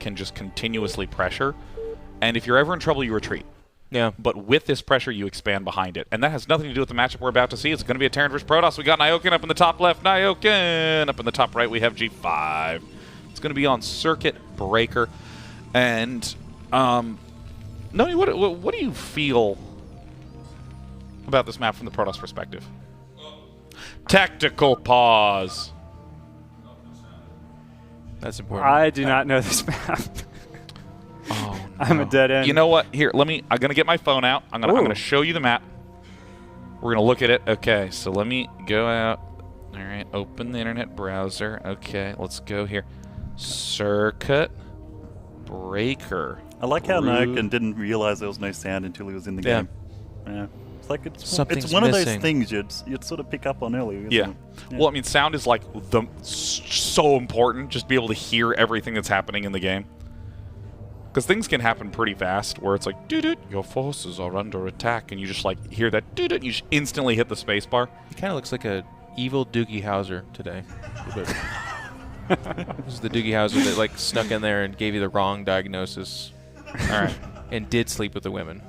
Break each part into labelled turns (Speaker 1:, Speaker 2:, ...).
Speaker 1: can just continuously pressure. And if you're ever in trouble, you retreat.
Speaker 2: Yeah.
Speaker 1: But with this pressure, you expand behind it. And that has nothing to do with the matchup we're about to see. It's going to be a Terran versus Protoss. We got Nyoken up in the top left. Nyoken! Up in the top right, we have G5. It's going to be on Circuit Breaker. And, Noni, what do you feel about this map from the Protoss perspective? Tactical pause.
Speaker 2: That's important.
Speaker 3: I do not know this map.
Speaker 1: Oh, no.
Speaker 3: I'm a dead end.
Speaker 1: You know what? Here, I'm going to get my phone out. I'm going to show you the map. We're going to look at it. Okay, so let me go out. All right, open the internet browser. Okay, let's go here. Circuit Breaker.
Speaker 4: I like how Nyoken didn't realize there was no sound until he was in the game. Yeah. It's like it's one of those things you'd sort of pick up on early.
Speaker 1: Yeah. Well, I mean, sound is like so important. Just be able to hear everything that's happening in the game. Because things can happen pretty fast, where it's like, doo-doo, your forces are under attack, and you just like hear that doo-doo, and you just instantly hit the space bar.
Speaker 2: He kind of looks like a evil Doogie Howser today. This is the Doogie Howser that like snuck in there and gave you the wrong diagnosis.
Speaker 1: All right.
Speaker 2: And did sleep with the women.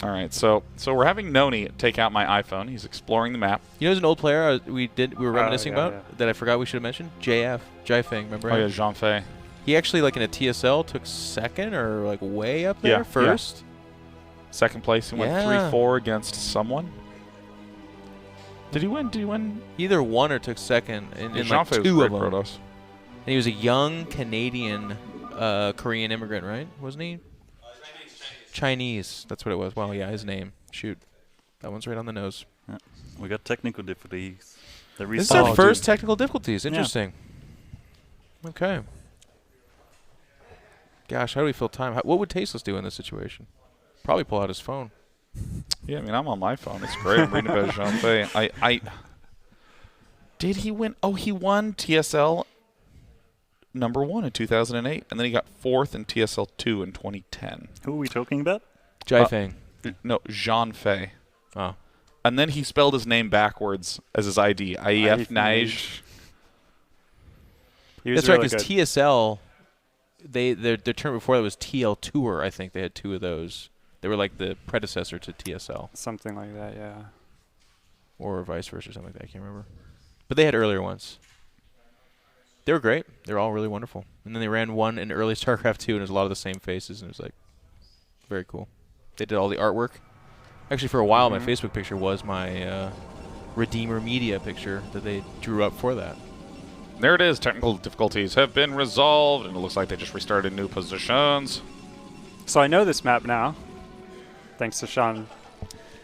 Speaker 1: All right, so we're having Noni take out my iPhone. He's exploring the map.
Speaker 2: You know, there's an old player we were reminiscing about that I forgot we should have mentioned. Jifeng, remember?
Speaker 1: Oh yeah, Jean Fei.
Speaker 2: He actually, like in a TSL, took second or like way up there first.
Speaker 1: Yeah. Second place. He went 3-4 against someone. Did he win? Did he win?
Speaker 2: He either won or took second in
Speaker 1: Jean
Speaker 2: like
Speaker 1: Fei
Speaker 2: two
Speaker 1: was
Speaker 2: of them.
Speaker 1: Protoss.
Speaker 2: And he was a young Canadian Korean immigrant, right? Wasn't he? Chinese. That's what it was. Well, yeah, his name. Shoot. That one's right on the nose.
Speaker 4: Yeah. We got technical difficulties.
Speaker 2: This is our first technical difficulties. Interesting. Yeah. Okay. Gosh, how do we fill time? What would Tasteless do in this situation? Probably pull out his phone.
Speaker 1: Yeah, I mean, I'm on my phone. It's great. I'm reading about Jean Fei. Did he win? Oh, he won TSL #1 in 2008, and then he got 4th in TSL 2 in 2010.
Speaker 4: Who are we talking about?
Speaker 2: Jifeng.
Speaker 1: No, Jean Fei.
Speaker 2: Oh.
Speaker 1: And then he spelled his name backwards as his ID. IEF Nige.
Speaker 2: That's right, because TSL, their term before that was TL Tour, I think. They had 2 of those. They were like the predecessor to TSL.
Speaker 3: Something like that, yeah.
Speaker 2: Or vice versa, or something like that. I can't remember. But they had earlier ones. They were great. They were all really wonderful. And then they ran one in early StarCraft 2, and it was a lot of the same faces, and it was like very cool. They did all the artwork. Actually, for a while, my Facebook picture was my Redeemer Media picture that they drew up for that.
Speaker 1: There it is. Technical difficulties have been resolved, and it looks like they just restarted new positions.
Speaker 3: So I know this map now, thanks to Sean.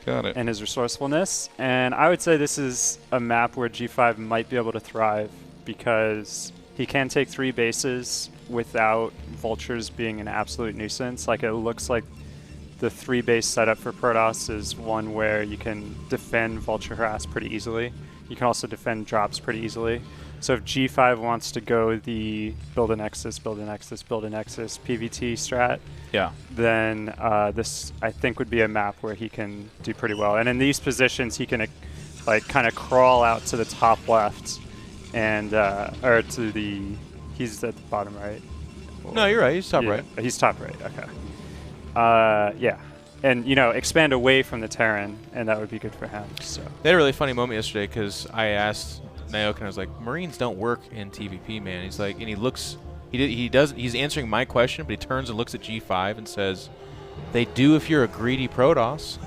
Speaker 1: Got it.
Speaker 3: And his resourcefulness. And I would say this is a map where G5 might be able to thrive, because he can take 3 bases without vultures being an absolute nuisance. Like, it looks like the 3 base setup for Protoss is one where you can defend vulture harass pretty easily. You can also defend drops pretty easily. So if G5 wants to go the build a Nexus, build a Nexus, build a Nexus PVT strat, then this, I think, would be a map where he can do pretty well. And in these positions, he can like kind of crawl out to the top left, and or to the, he's at the bottom right.
Speaker 2: No, you're right. He's top right.
Speaker 3: He's top right. Okay. Yeah. And, you know, expand away from the Terran, and that would be good for him. So
Speaker 2: they had a really funny moment yesterday, because I asked Nyoken, I was like, Marines don't work in TVP, man. He's like, and he looks, he's answering my question, but he turns and looks at G5 and says, they do if you're a greedy Protoss.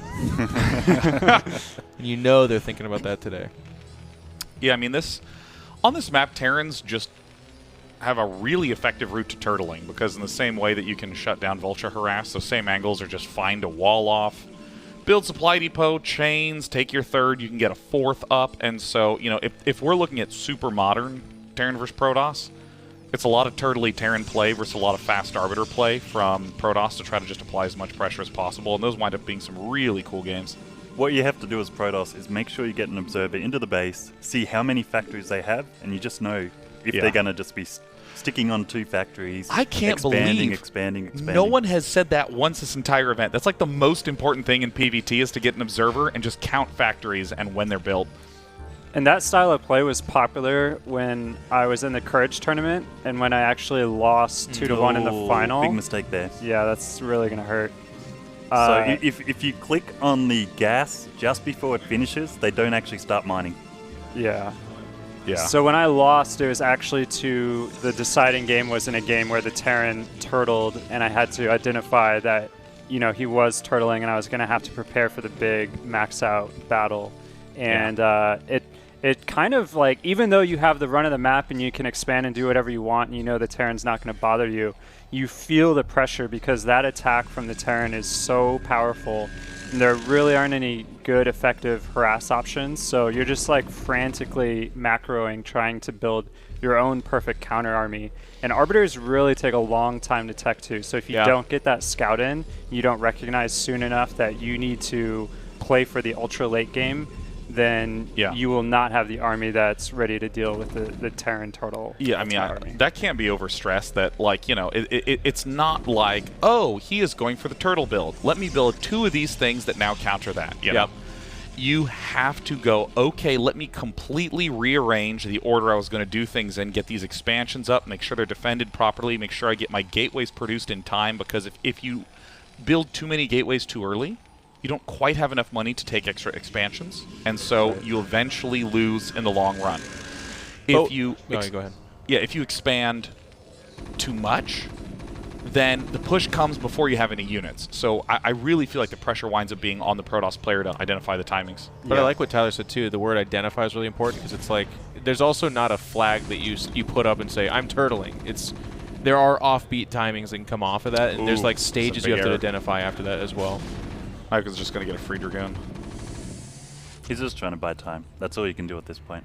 Speaker 2: And you know they're thinking about that today.
Speaker 1: Yeah, I mean, on this map, Terrans just have a really effective route to turtling, because in the same way that you can shut down vulture harass, those same angles are just find a wall off, build supply depot, chains, take your 3rd, you can get a 4th up. And so, you know, if we're looking at super modern Terran versus Protoss, it's a lot of turtley Terran play versus a lot of fast Arbiter play from Protoss to try to just apply as much pressure as possible, and those wind up being some really cool games.
Speaker 4: What you have to do as Protoss is make sure you get an observer into the base, see how many factories they have, and you just know if they're going to just be sticking on 2 factories.
Speaker 1: I can't believe
Speaker 4: expanding.
Speaker 1: No one has said that once this entire event. That's like the most important thing in PvT, is to get an observer and just count factories and when they're built.
Speaker 3: And that style of play was popular when I was in the Courage tournament and when I actually lost 2-1 in the final.
Speaker 4: Big mistake there.
Speaker 3: Yeah, that's really going to hurt.
Speaker 4: So if you click on the gas just before it finishes, they don't actually start mining.
Speaker 3: Yeah.
Speaker 1: Yeah.
Speaker 3: So when I lost, it was actually to the deciding game was in a game where the Terran turtled, and I had to identify that, you know, he was turtling, and I was going to have to prepare for the big max out battle. And it kind of like, even though you have the run of the map and you can expand and do whatever you want, and you know the Terran's not going to bother you, you feel the pressure because that attack from the Terran is so powerful. And there really aren't any good, effective harass options, so you're just like frantically macroing, trying to build your own perfect counter army. And Arbiters really take a long time to tech to, so if you don't get that scout in, you don't recognize soon enough that you need to play for the ultra late game, then you will not have the army that's ready to deal with the Terran turtle.
Speaker 1: Yeah, I mean, that can't be overstressed. That, like, you know, it's not like, oh, he is going for the turtle build. Let me build 2 of these things that now counter that. You know? You have to go, okay, let me completely rearrange the order I was going to do things in, get these expansions up, make sure they're defended properly, make sure I get my gateways produced in time, because if you build too many gateways too early, you don't quite have enough money to take extra expansions, and so you eventually lose in the long run. If you
Speaker 2: go ahead.
Speaker 1: Yeah, if you expand too much, then the push comes before you have any units. So I really feel like the pressure winds up being on the Protoss player to identify the timings.
Speaker 2: But I like what Tyler said too. The word identify is really important because it's like there's also not a flag that you put up and say I'm turtling. There are offbeat timings that can come off of that, and there's like stages you have to identify after that as well.
Speaker 1: Mike was just going to get a free Dragoon.
Speaker 4: He's just trying to buy time. That's all you can do at this point.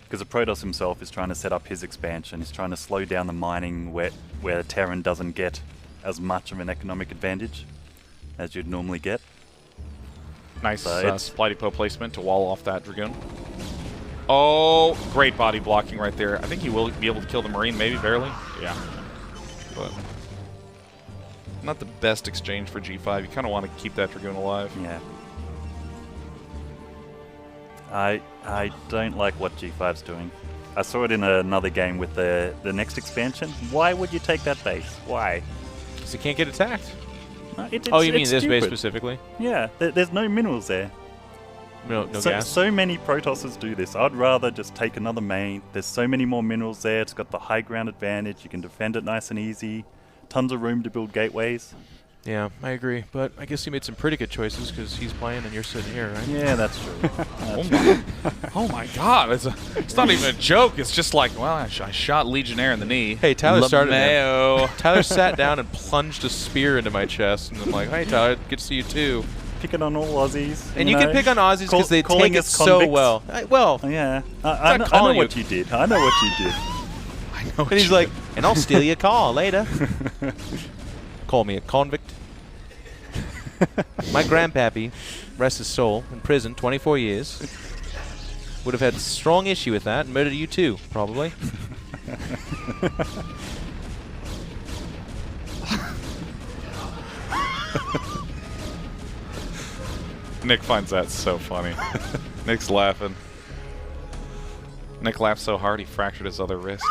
Speaker 4: Because the Protoss himself is trying to set up his expansion. He's trying to slow down the mining where Terran doesn't get as much of an economic advantage as you'd normally get.
Speaker 1: Nice supply depot placement to wall off that Dragoon. Oh, great body blocking right there. I think he will be able to kill the Marine, maybe, barely. Yeah. But not the best exchange for G5. You kind of want to keep that Dragoon alive.
Speaker 4: Yeah. I don't like what G5's doing. I saw it in another game with the next expansion. Why would you take that base? Why?
Speaker 2: Because it can't get attacked.
Speaker 4: You
Speaker 2: mean this base specifically?
Speaker 4: Yeah, there's no minerals there.
Speaker 2: No gas?
Speaker 4: So many Protosses do this. I'd rather just take another main. There's so many more minerals there. It's got the high ground advantage. You can defend it nice and easy. Tons of room to build gateways.
Speaker 2: Yeah, I agree. But I guess he made some pretty good choices because he's playing and you're sitting here, right?
Speaker 4: Yeah, that's true.
Speaker 1: Oh my God! It's not even a joke. It's just like, well, I shot Legionnaire in the knee.
Speaker 2: Hey, Tyler started.
Speaker 1: Mayo.
Speaker 2: Tyler sat down and plunged a spear into my chest, and I'm like, "Hey, Tyler, good to see you too."
Speaker 4: Picking on all Aussies.
Speaker 2: And you can pick on Aussies because they take it so well.
Speaker 4: Yeah, I know what you did. I know what you did.
Speaker 1: I know.
Speaker 2: And he's like, and I'll steal your car later. Call me a convict. My grandpappy, rest his soul, in prison 24 years, would have had strong issue with that and murdered you too, probably.
Speaker 1: Nick finds that so funny. Nick's laughing. Nick laughed so hard he fractured his other wrist.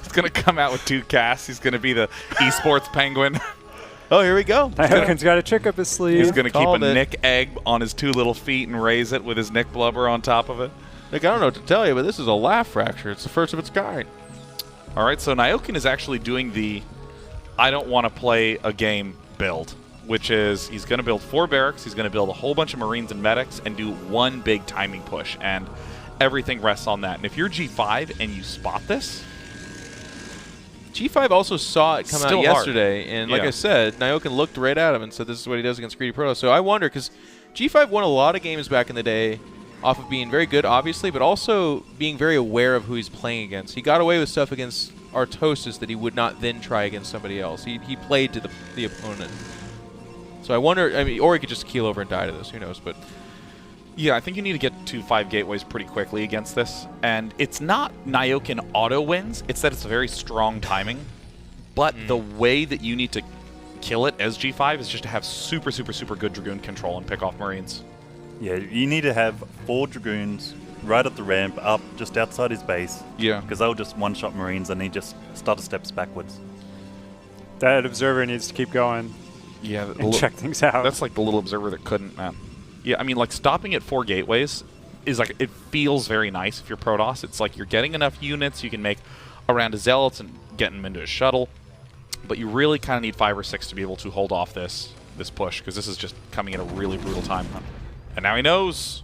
Speaker 1: He's going to come out with 2 casts. He's going to be the esports penguin.
Speaker 2: Oh, here we go.
Speaker 3: Nyokin's got a trick up his sleeve.
Speaker 1: He's going to keep a Nick egg on his 2 little feet and raise it with his Nick blubber on top of it.
Speaker 2: Nick, I don't know what to tell you, but this is a laugh fracture. It's the first of its kind.
Speaker 1: All right, so Nyokin is actually doing the I don't want to play a game build, which is he's going to build 4 barracks, he's going to build a whole bunch of Marines and medics, and do 1 big timing push, and everything rests on that. And if you're G5 and you spot this...
Speaker 2: G5 also saw it come out yesterday, and like
Speaker 1: I
Speaker 2: said, Nyokin looked right at him and said this is what he does against Greedy Protoss. So I wonder, because G5 won a lot of games back in the day off of being very good, obviously, but also being very aware of who he's playing against. He got away with stuff against Artosis that he would not then try against somebody else. He played to the opponent. So I wonder, I mean, or he could just keel over and die to this, who knows, but...
Speaker 1: Yeah, I think you need to get to 5 gateways pretty quickly against this. And it's not Nyokin auto wins, it's that it's a very strong timing. But the way that you need to kill it as G5 is just to have super, super, super good Dragoon control and pick off Marines.
Speaker 4: Yeah, you need to have 4 Dragoons right at the ramp, up just outside his base.
Speaker 1: Yeah.
Speaker 4: Because they'll just one-shot Marines and he just stutter steps backwards.
Speaker 3: That observer needs to keep going
Speaker 1: Yeah.
Speaker 3: and check things out.
Speaker 1: That's like the little observer that couldn't, man. Yeah, I mean, like, stopping at 4 gateways is like, it feels very nice if you're Protoss. It's like you're getting enough units, you can make around a Zealots and get them into a shuttle. But you really kind of need 5 or 6 to be able to hold off this push, because this is just coming at a really brutal time. And now he knows.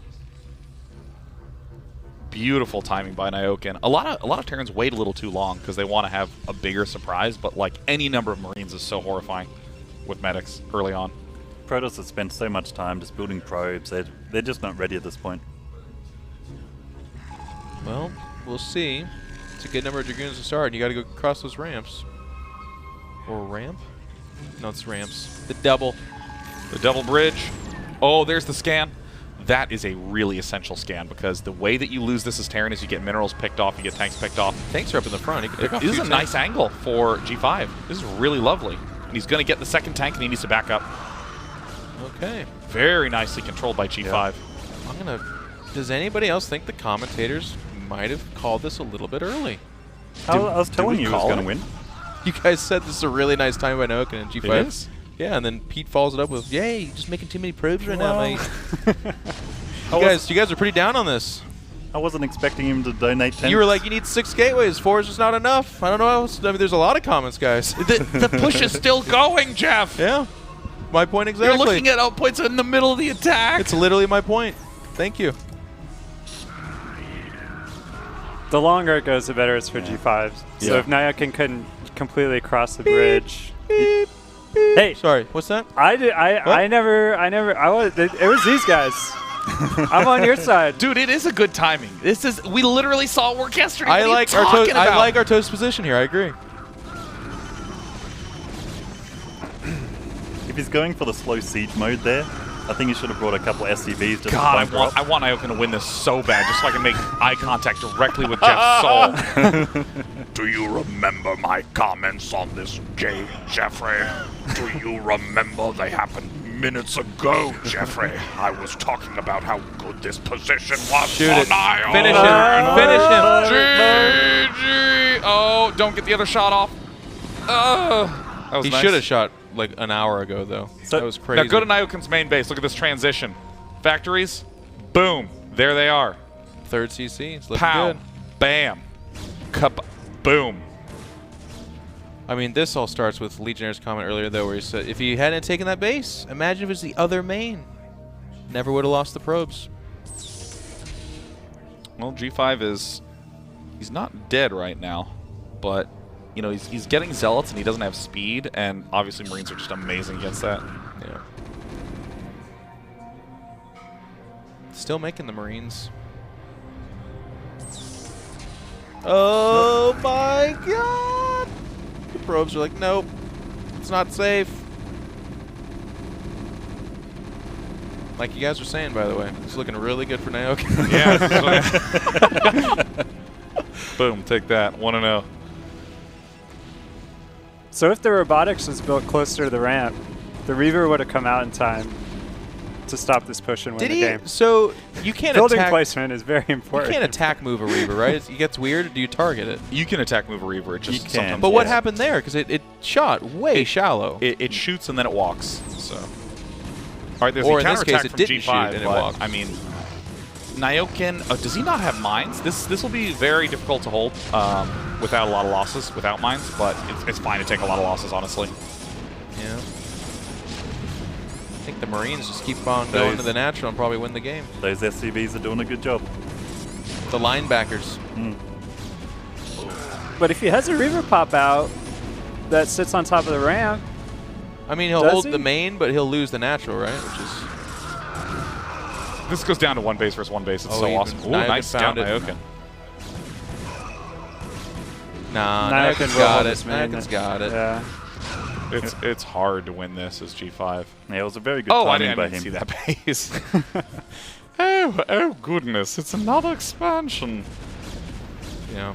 Speaker 1: Beautiful timing by Nyokin. A lot of Terrans wait a little too long because they want to have a bigger surprise, but like any number of Marines is so horrifying with medics early on.
Speaker 4: Protoss have spent so much time just building probes, they're just not ready at this point.
Speaker 2: Well, we'll see. It's a good number of Dragoons to start, and you got to go across those ramps. Or ramp? No, it's ramps. The double.
Speaker 1: The double bridge. Oh, there's the scan. That is a really essential scan, because the way that you lose this as Terran is you get minerals picked off, you get tanks picked off.
Speaker 2: Tanks are up in the front. He can pick off
Speaker 1: This is a
Speaker 2: 2
Speaker 1: nice
Speaker 2: tanks.
Speaker 1: angle for G5. This is really lovely. And he's going to get the second tank, and he needs to back up.
Speaker 2: Okay.
Speaker 1: Very nicely controlled by G5.
Speaker 4: Yeah.
Speaker 2: I'm gonna. Does anybody else think the commentators might have called this a little bit early?
Speaker 4: I was telling
Speaker 1: we
Speaker 4: you he was
Speaker 1: call
Speaker 4: going to
Speaker 1: it?
Speaker 4: win.
Speaker 2: You guys said this is a really nice time by Nyokin and G5.
Speaker 1: It is?
Speaker 2: Yeah, and then Pete follows it up with, "Yay, you're just making too many probes right now,
Speaker 4: Well,
Speaker 2: mate." You guys are pretty down on this.
Speaker 4: I wasn't expecting him to donate 10.
Speaker 2: You were like, you need 6 gateways. 4 is just not enough. I don't know how else. I mean, there's a lot of comments, guys.
Speaker 1: The push is still going, Jeff.
Speaker 2: Yeah. My point exactly.
Speaker 1: You're looking at outpoints in the middle of the attack.
Speaker 2: It's literally my point. Thank you.
Speaker 3: The longer it goes, the better it's for G5. So
Speaker 1: Yeah.
Speaker 3: if Nyokin couldn't completely cross the bridge, hey,
Speaker 2: Sorry, what's that?
Speaker 3: I was. It was these guys. I'm on your side.
Speaker 1: Dude, it is a good timing. This is, we literally saw it work yesterday.
Speaker 2: I
Speaker 1: What are you
Speaker 2: like
Speaker 1: talking about?
Speaker 2: I like Arto's position here. I agree.
Speaker 4: If he's going for the slow siege mode there, I think he should have brought a couple SCVs just
Speaker 1: God,
Speaker 4: to bunker up.
Speaker 1: I want Nyokin to win this so bad, just so I can make eye contact directly with Jeff's soul. Do you remember my comments on this game, Jeffrey? Do you remember they happened minutes ago, Jeffrey? I was talking about how good this position was
Speaker 2: Shoot
Speaker 1: for
Speaker 2: it.
Speaker 1: Nyokin.
Speaker 2: Finish him. Finish him.
Speaker 1: GG. Oh, don't get the other shot off. That was
Speaker 2: He
Speaker 1: nice.
Speaker 2: should have shot like an hour ago, though.
Speaker 4: So-
Speaker 2: that was crazy.
Speaker 1: Now go to Nyokin's main base. Look at this transition. Factories. Boom. There they are.
Speaker 2: 3rd CC. It's looking
Speaker 1: Pow.
Speaker 2: good.
Speaker 1: Bam. Cup. Boom.
Speaker 2: I mean, this all starts with Legionnaire's comment earlier, though, where he said, if he hadn't taken that base, imagine if it was the other main. Never would have lost the probes.
Speaker 1: Well, G5 is... He's not dead right now, but, you know, he's getting Zealots and he doesn't have speed, and obviously Marines are just amazing against that.
Speaker 2: Yeah. Still making the Marines. Oh my god! The probes are like, nope, it's not safe. Like you guys were saying, by the way, it's looking really good for Nyokin.
Speaker 1: Yeah. Boom, take that. 1-0.
Speaker 3: So if the robotics was built closer to the ramp, the Reaver would have come out in time to stop this push and win
Speaker 2: Did
Speaker 3: the
Speaker 2: he?
Speaker 3: game.
Speaker 2: So you can't
Speaker 3: Building
Speaker 2: attack.
Speaker 3: placement is very
Speaker 2: You
Speaker 3: important.
Speaker 2: can't attack move a Reaver, right? It gets weird. Or do you target it?
Speaker 1: You can attack move a Reaver. It just
Speaker 4: You can.
Speaker 1: sometimes
Speaker 2: But what
Speaker 4: Yeah.
Speaker 2: happened there? Because it shot way shallow.
Speaker 1: It shoots and then it walks. So, all right, there's
Speaker 2: Or
Speaker 1: a
Speaker 2: in this case,
Speaker 1: counterattack
Speaker 2: it
Speaker 1: from
Speaker 2: didn't
Speaker 1: G5,
Speaker 2: shoot and it
Speaker 1: but,
Speaker 2: walked.
Speaker 1: I mean, Nyokin, does he not have mines? This will be very difficult to hold without a lot of losses, without mines, but it's fine to take a lot of losses, honestly.
Speaker 2: Yeah. I think the Marines just keep on going to the natural and probably win the game.
Speaker 4: Those SCVs are doing a good job.
Speaker 2: The linebackers.
Speaker 3: But if he has a Reaver pop out that sits on top of the ramp,
Speaker 2: I mean, he'll
Speaker 3: Does
Speaker 2: hold
Speaker 3: he?
Speaker 2: the main, but he'll lose the natural, right? Which is
Speaker 1: This goes down to one base versus one base. It's
Speaker 2: Oh,
Speaker 1: so
Speaker 2: even
Speaker 1: awesome. Ooh,
Speaker 2: Nyokin
Speaker 1: nice scout,
Speaker 2: found it.
Speaker 1: Nyokin.
Speaker 2: nah.
Speaker 3: Nyokin
Speaker 2: Nyokin's
Speaker 3: will
Speaker 2: got
Speaker 3: hold
Speaker 2: it.
Speaker 3: this man.
Speaker 2: Nyokin's got it.
Speaker 3: Yeah.
Speaker 1: It's hard to win this as G5.
Speaker 4: Yeah, it was a very good
Speaker 1: Oh, I
Speaker 4: timing by
Speaker 1: didn't
Speaker 4: him.
Speaker 1: see that base. oh goodness! It's another expansion.
Speaker 2: Yeah.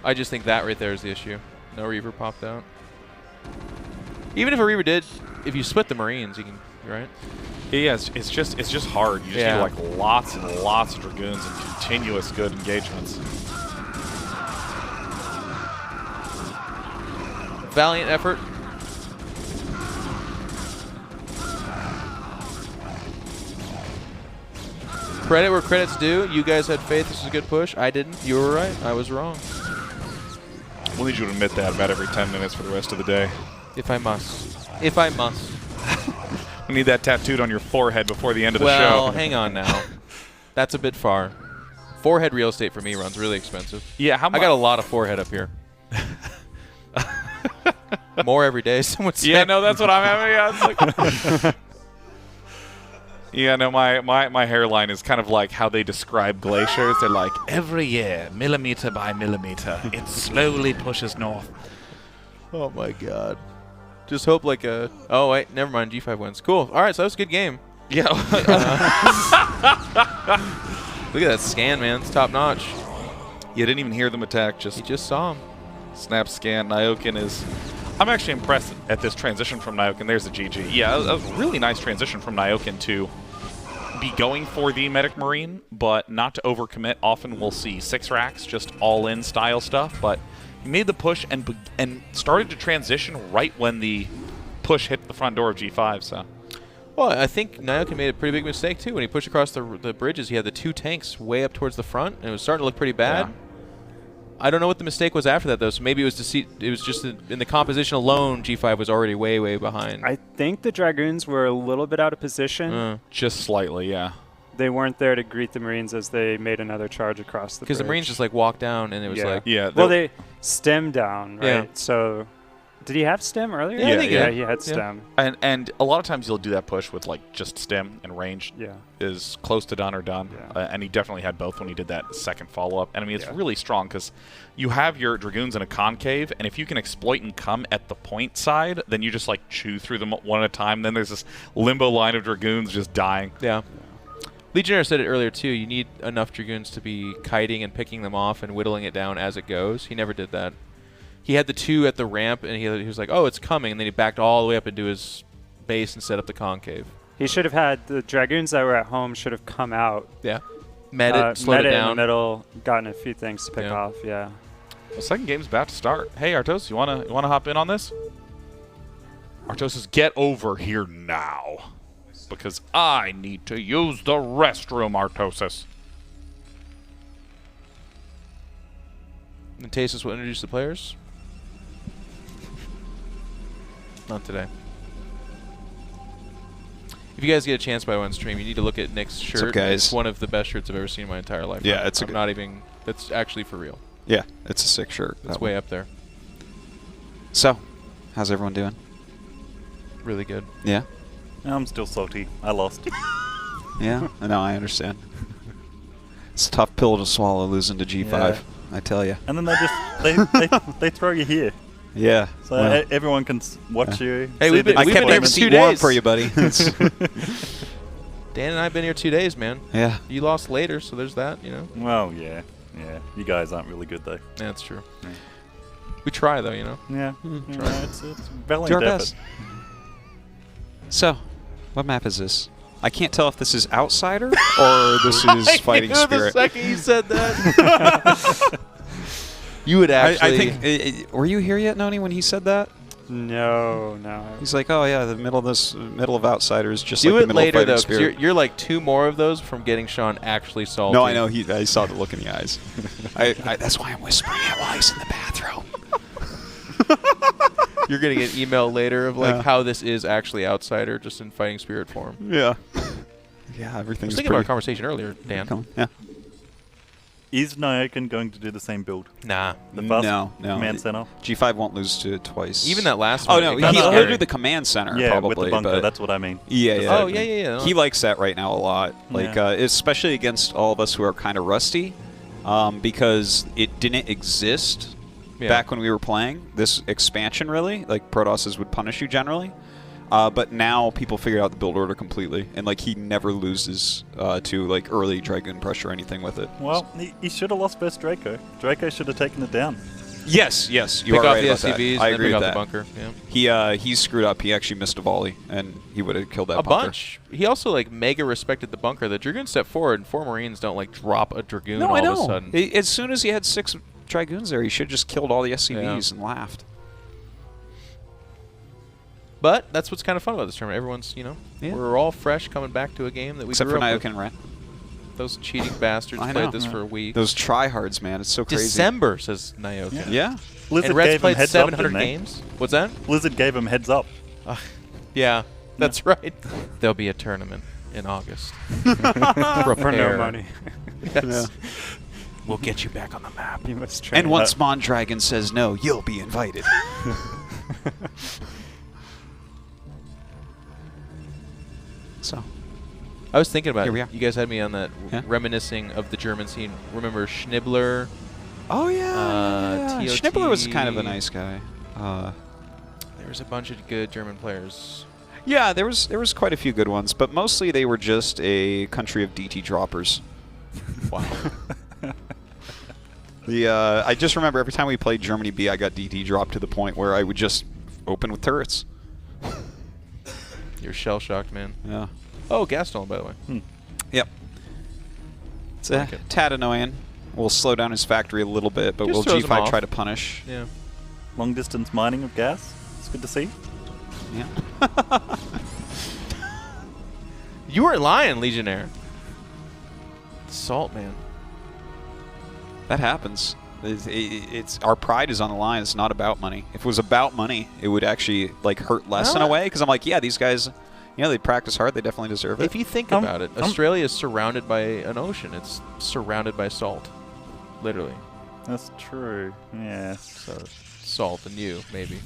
Speaker 2: I just think that right there is the issue. No Reaver popped out. Even if a Reaver did, if you split the Marines, you can, right?
Speaker 1: Yeah, it's just hard. You just
Speaker 2: Yeah.
Speaker 1: need like lots and lots of Dragoons and continuous good engagements.
Speaker 2: Valiant effort. Credit where credit's due. You guys had faith this was a good push. I didn't. You were right. I was wrong.
Speaker 1: We'll need you to admit that about every 10 minutes for the rest of the day.
Speaker 2: If I must. If I must.
Speaker 1: We need that tattooed on your forehead before the end of the
Speaker 2: Well,
Speaker 1: show.
Speaker 2: hang on now. That's a bit far. Forehead real estate for me runs really expensive.
Speaker 1: Yeah, how
Speaker 2: I
Speaker 1: much?
Speaker 2: got a lot of forehead up here. More every day, someone said.
Speaker 1: Yeah, no, that's what I'm having. Yeah, it's like yeah, no, my hairline is kind of like how they describe glaciers. They're like, every year, millimeter by millimeter, it slowly pushes north.
Speaker 2: Oh my god. Just hope like a... Oh, wait. Never mind. G5 wins. Cool. All right, so that was a good game.
Speaker 1: Yeah.
Speaker 2: Look at that scan, man. It's top notch.
Speaker 1: You didn't even hear them attack,
Speaker 2: You
Speaker 1: just
Speaker 2: just saw him.
Speaker 1: snap scan. Nyokin is... I'm actually impressed at this transition from Nyokin. There's the GG. Yeah, that was a really nice transition from Nyokin to be going for the Medic Marine, but not to overcommit. Often we'll see 6 racks, just all-in style stuff, but he made the push and started to transition right when the push hit the front door of G5, so...
Speaker 2: Well, I think Nyokin made a pretty big mistake, too. When he pushed across the bridges, he had the 2 tanks way up towards the front, and it was starting to look pretty bad.
Speaker 1: Yeah.
Speaker 2: I don't know what the mistake was after that, though, so maybe it was just in the composition alone, G5 was already way, way behind.
Speaker 3: I think the Dragoons were a little bit out of position.
Speaker 1: Just slightly, yeah.
Speaker 3: They weren't there to greet the Marines as they made another charge across the bridge.
Speaker 2: Because the Marines just, like, walked down, and it was
Speaker 3: Yeah.
Speaker 2: like...
Speaker 1: Yeah.
Speaker 3: Well, they stemmed down, right?
Speaker 2: Yeah.
Speaker 3: So, did he have stem earlier?
Speaker 1: Yeah, I think he
Speaker 3: yeah,
Speaker 1: did.
Speaker 3: he had
Speaker 2: Yeah.
Speaker 3: stem.
Speaker 1: And a lot of times you'll do that push with like just stem and range
Speaker 3: Yeah.
Speaker 1: is close to done or done.
Speaker 3: Yeah.
Speaker 1: And he definitely had both when he did that second follow-up. And I mean, it's
Speaker 3: Yeah.
Speaker 1: really strong because you have your Dragoons in a concave, and if you can exploit and come at the point side, then you just like chew through them one at a time. Then there's this limbo line of Dragoons just dying.
Speaker 2: Yeah. Legionnaire said it earlier, too. You need enough Dragoons to be kiting and picking them off and whittling it down as it goes. He never did that. He had the 2 at the ramp, and he was like, oh, it's coming. And then he backed all the way up into his base and set up the concave.
Speaker 3: He should have had the Dragoons that were at home should have come out.
Speaker 2: Yeah. Met it, slowed
Speaker 3: met
Speaker 2: it
Speaker 3: in
Speaker 2: down.
Speaker 3: the middle, gotten a few things to pick
Speaker 2: Yeah.
Speaker 3: off. Yeah.
Speaker 1: The second game's about to start. Hey, Artos, you wanna hop in on this? Artos says, get over here now. Because I need to use the restroom, Artosis.
Speaker 2: And Tasis will introduce the players. Not today. If you guys get a chance by one stream, you need to look at Nick's shirt.
Speaker 5: up, guys?
Speaker 2: It's one of the best shirts I've ever seen in my entire life.
Speaker 5: Yeah, it's a
Speaker 2: I'm
Speaker 5: good-
Speaker 2: not even. That's actually for real.
Speaker 5: Yeah, it's a sick shirt.
Speaker 2: It's
Speaker 5: that
Speaker 2: way
Speaker 5: one.
Speaker 2: up there.
Speaker 5: So, how's everyone doing?
Speaker 2: Really good.
Speaker 5: Yeah?
Speaker 4: I'm still salty. I lost.
Speaker 5: Yeah? No, I understand. It's a tough pill to swallow losing to G5,
Speaker 4: Yeah.
Speaker 5: I tell you.
Speaker 4: And then they just they throw you here,
Speaker 5: Yeah.
Speaker 4: so
Speaker 5: well,
Speaker 4: everyone can watch you.
Speaker 2: Hey,
Speaker 4: see
Speaker 2: we've been-
Speaker 4: the
Speaker 5: I
Speaker 2: we've
Speaker 5: kept
Speaker 2: been here
Speaker 5: that
Speaker 2: for
Speaker 5: seat
Speaker 2: 2
Speaker 5: warm
Speaker 2: days.
Speaker 5: for you, buddy. It's-
Speaker 2: Dan and I have been here 2 days, man.
Speaker 5: yeah.
Speaker 2: You lost later, so there's that, you know.
Speaker 4: Well, yeah. You guys aren't really good though.
Speaker 2: Yeah, that's true.
Speaker 4: Yeah.
Speaker 2: We try, though, you know.
Speaker 4: Yeah. It's
Speaker 5: Do
Speaker 4: valiant
Speaker 5: our
Speaker 4: effort.
Speaker 5: best. So, what map is this? I can't tell if this is Outsider or this is Fighting Spirit.
Speaker 2: The second you said that. You would actually.
Speaker 5: I think. Were you here yet, Noni, when he said that?
Speaker 3: No.
Speaker 5: He's like, oh yeah, the middle of Outsider is just
Speaker 2: do
Speaker 5: like
Speaker 2: it
Speaker 5: the middle
Speaker 2: later,
Speaker 5: of
Speaker 2: though,
Speaker 5: Fighting
Speaker 2: 'cause
Speaker 5: Spirit.
Speaker 2: you're like 2 more of those from getting Sean actually salty.
Speaker 5: No, I know. I saw the look in the eyes. That's why I'm whispering it while he's in the bathroom.
Speaker 2: You're going to get email later of like
Speaker 5: Yeah.
Speaker 2: how this is actually Outsider, just in Fighting Spirit form.
Speaker 5: Yeah. Yeah,
Speaker 2: I
Speaker 5: everything's
Speaker 2: was thinking
Speaker 5: pretty
Speaker 2: about our conversation earlier, Dan.
Speaker 5: cool. Yeah.
Speaker 4: Is Nyokin going to do the same build?
Speaker 2: Nah.
Speaker 4: The fast
Speaker 5: No.
Speaker 4: command center?
Speaker 5: G5 won't lose to it twice.
Speaker 2: Even that last
Speaker 5: Oh
Speaker 2: one.
Speaker 5: no,
Speaker 2: it got
Speaker 5: he'll
Speaker 2: scary.
Speaker 5: do the command center
Speaker 4: Yeah,
Speaker 5: probably.
Speaker 4: with the bunker.
Speaker 5: but
Speaker 4: That's what I mean.
Speaker 5: yeah, yeah.
Speaker 2: Oh, yeah.
Speaker 5: He likes that right now a lot. Like,
Speaker 4: Yeah.
Speaker 5: especially against all of us who are kind of rusty, because it didn't exist
Speaker 2: Yeah.
Speaker 5: back when we were playing this expansion. Really, like Protosses would punish you generally, but now people figured out the build order completely, and like he never loses to like early Dragoon pressure or anything with it.
Speaker 4: Well, he should have lost versus Draco. Draco should have taken it down.
Speaker 5: Yes, yes, you
Speaker 2: Pick
Speaker 5: are
Speaker 2: off
Speaker 5: right
Speaker 2: the
Speaker 5: about that.
Speaker 2: SCVs
Speaker 5: I
Speaker 2: and then
Speaker 5: agree
Speaker 2: pick
Speaker 5: with
Speaker 2: off
Speaker 5: that.
Speaker 2: the bunker. Yeah.
Speaker 5: He screwed up. He actually missed a volley, and he would have killed that
Speaker 2: A
Speaker 5: bunker.
Speaker 2: bunch. He also like mega respected the bunker. The Dragoons step forward, and 4 Marines don't like drop a Dragoon
Speaker 5: No,
Speaker 2: all
Speaker 5: I know.
Speaker 2: of a sudden.
Speaker 5: As soon as he had 6 Dragoons there, he should have just killed all the SCVs and laughed.
Speaker 2: But that's what's kind of fun about this tournament. Everyone's,
Speaker 5: Yeah.
Speaker 2: we're all fresh coming back to a game that we
Speaker 5: Except
Speaker 2: grew
Speaker 5: for
Speaker 2: up with.
Speaker 5: Nyoka and Ren.
Speaker 2: Those cheating bastards
Speaker 5: I know.
Speaker 2: played this for a week.
Speaker 5: Those tryhards, man. It's so crazy.
Speaker 2: December, says Nyoka.
Speaker 5: Yeah.
Speaker 4: Blizzard
Speaker 2: And Red's
Speaker 4: gave him
Speaker 2: played
Speaker 4: heads
Speaker 2: 700
Speaker 4: up, didn't they?
Speaker 2: games. What's that?
Speaker 4: Blizzard gave him heads up.
Speaker 2: Yeah, that's right. There'll be a tournament in August.
Speaker 3: For
Speaker 2: Prepare.
Speaker 3: no money.
Speaker 2: Yes. We'll get you back on the map.
Speaker 3: You must train.
Speaker 5: And once Mondragon says no, you'll be invited. So,
Speaker 2: I was thinking about
Speaker 5: Here
Speaker 2: it.
Speaker 5: we are.
Speaker 2: You guys had me on that,
Speaker 5: Yeah.
Speaker 2: reminiscing of the German scene. Remember Schnibbler?
Speaker 5: oh yeah,
Speaker 2: TOT.
Speaker 5: Schnippler was kind of a nice guy.
Speaker 2: There was a bunch of good German players.
Speaker 5: Yeah, there was quite a few good ones, but mostly they were just a country of DT droppers.
Speaker 2: Wow.
Speaker 5: I just remember every time we played Germany B, I got DT dropped to the point where I would just open with turrets.
Speaker 2: You're shell-shocked, man.
Speaker 5: Yeah.
Speaker 2: Oh, gas stolen, by the way.
Speaker 5: Yep. It's a
Speaker 2: Like it.
Speaker 5: tad annoying. We'll slow down his factory a little bit, but
Speaker 2: Just
Speaker 5: will
Speaker 2: throws him
Speaker 5: G5
Speaker 2: off.
Speaker 5: try to punish?
Speaker 2: Yeah.
Speaker 4: Long distance mining of gas. It's good to see.
Speaker 5: Yeah.
Speaker 2: You weren't lying, Legionnaire. Salt, man.
Speaker 5: That happens. It's our pride is on the line. It's not about money. If it was about money, it would actually like hurt less in a way. Because I'm like, yeah, these guys, they practice hard. They definitely deserve it.
Speaker 2: If you think
Speaker 4: Um,
Speaker 2: about it, Australia is surrounded by an ocean. It's surrounded by salt. Literally.
Speaker 4: That's true. Yeah.
Speaker 2: So, salt and you, maybe.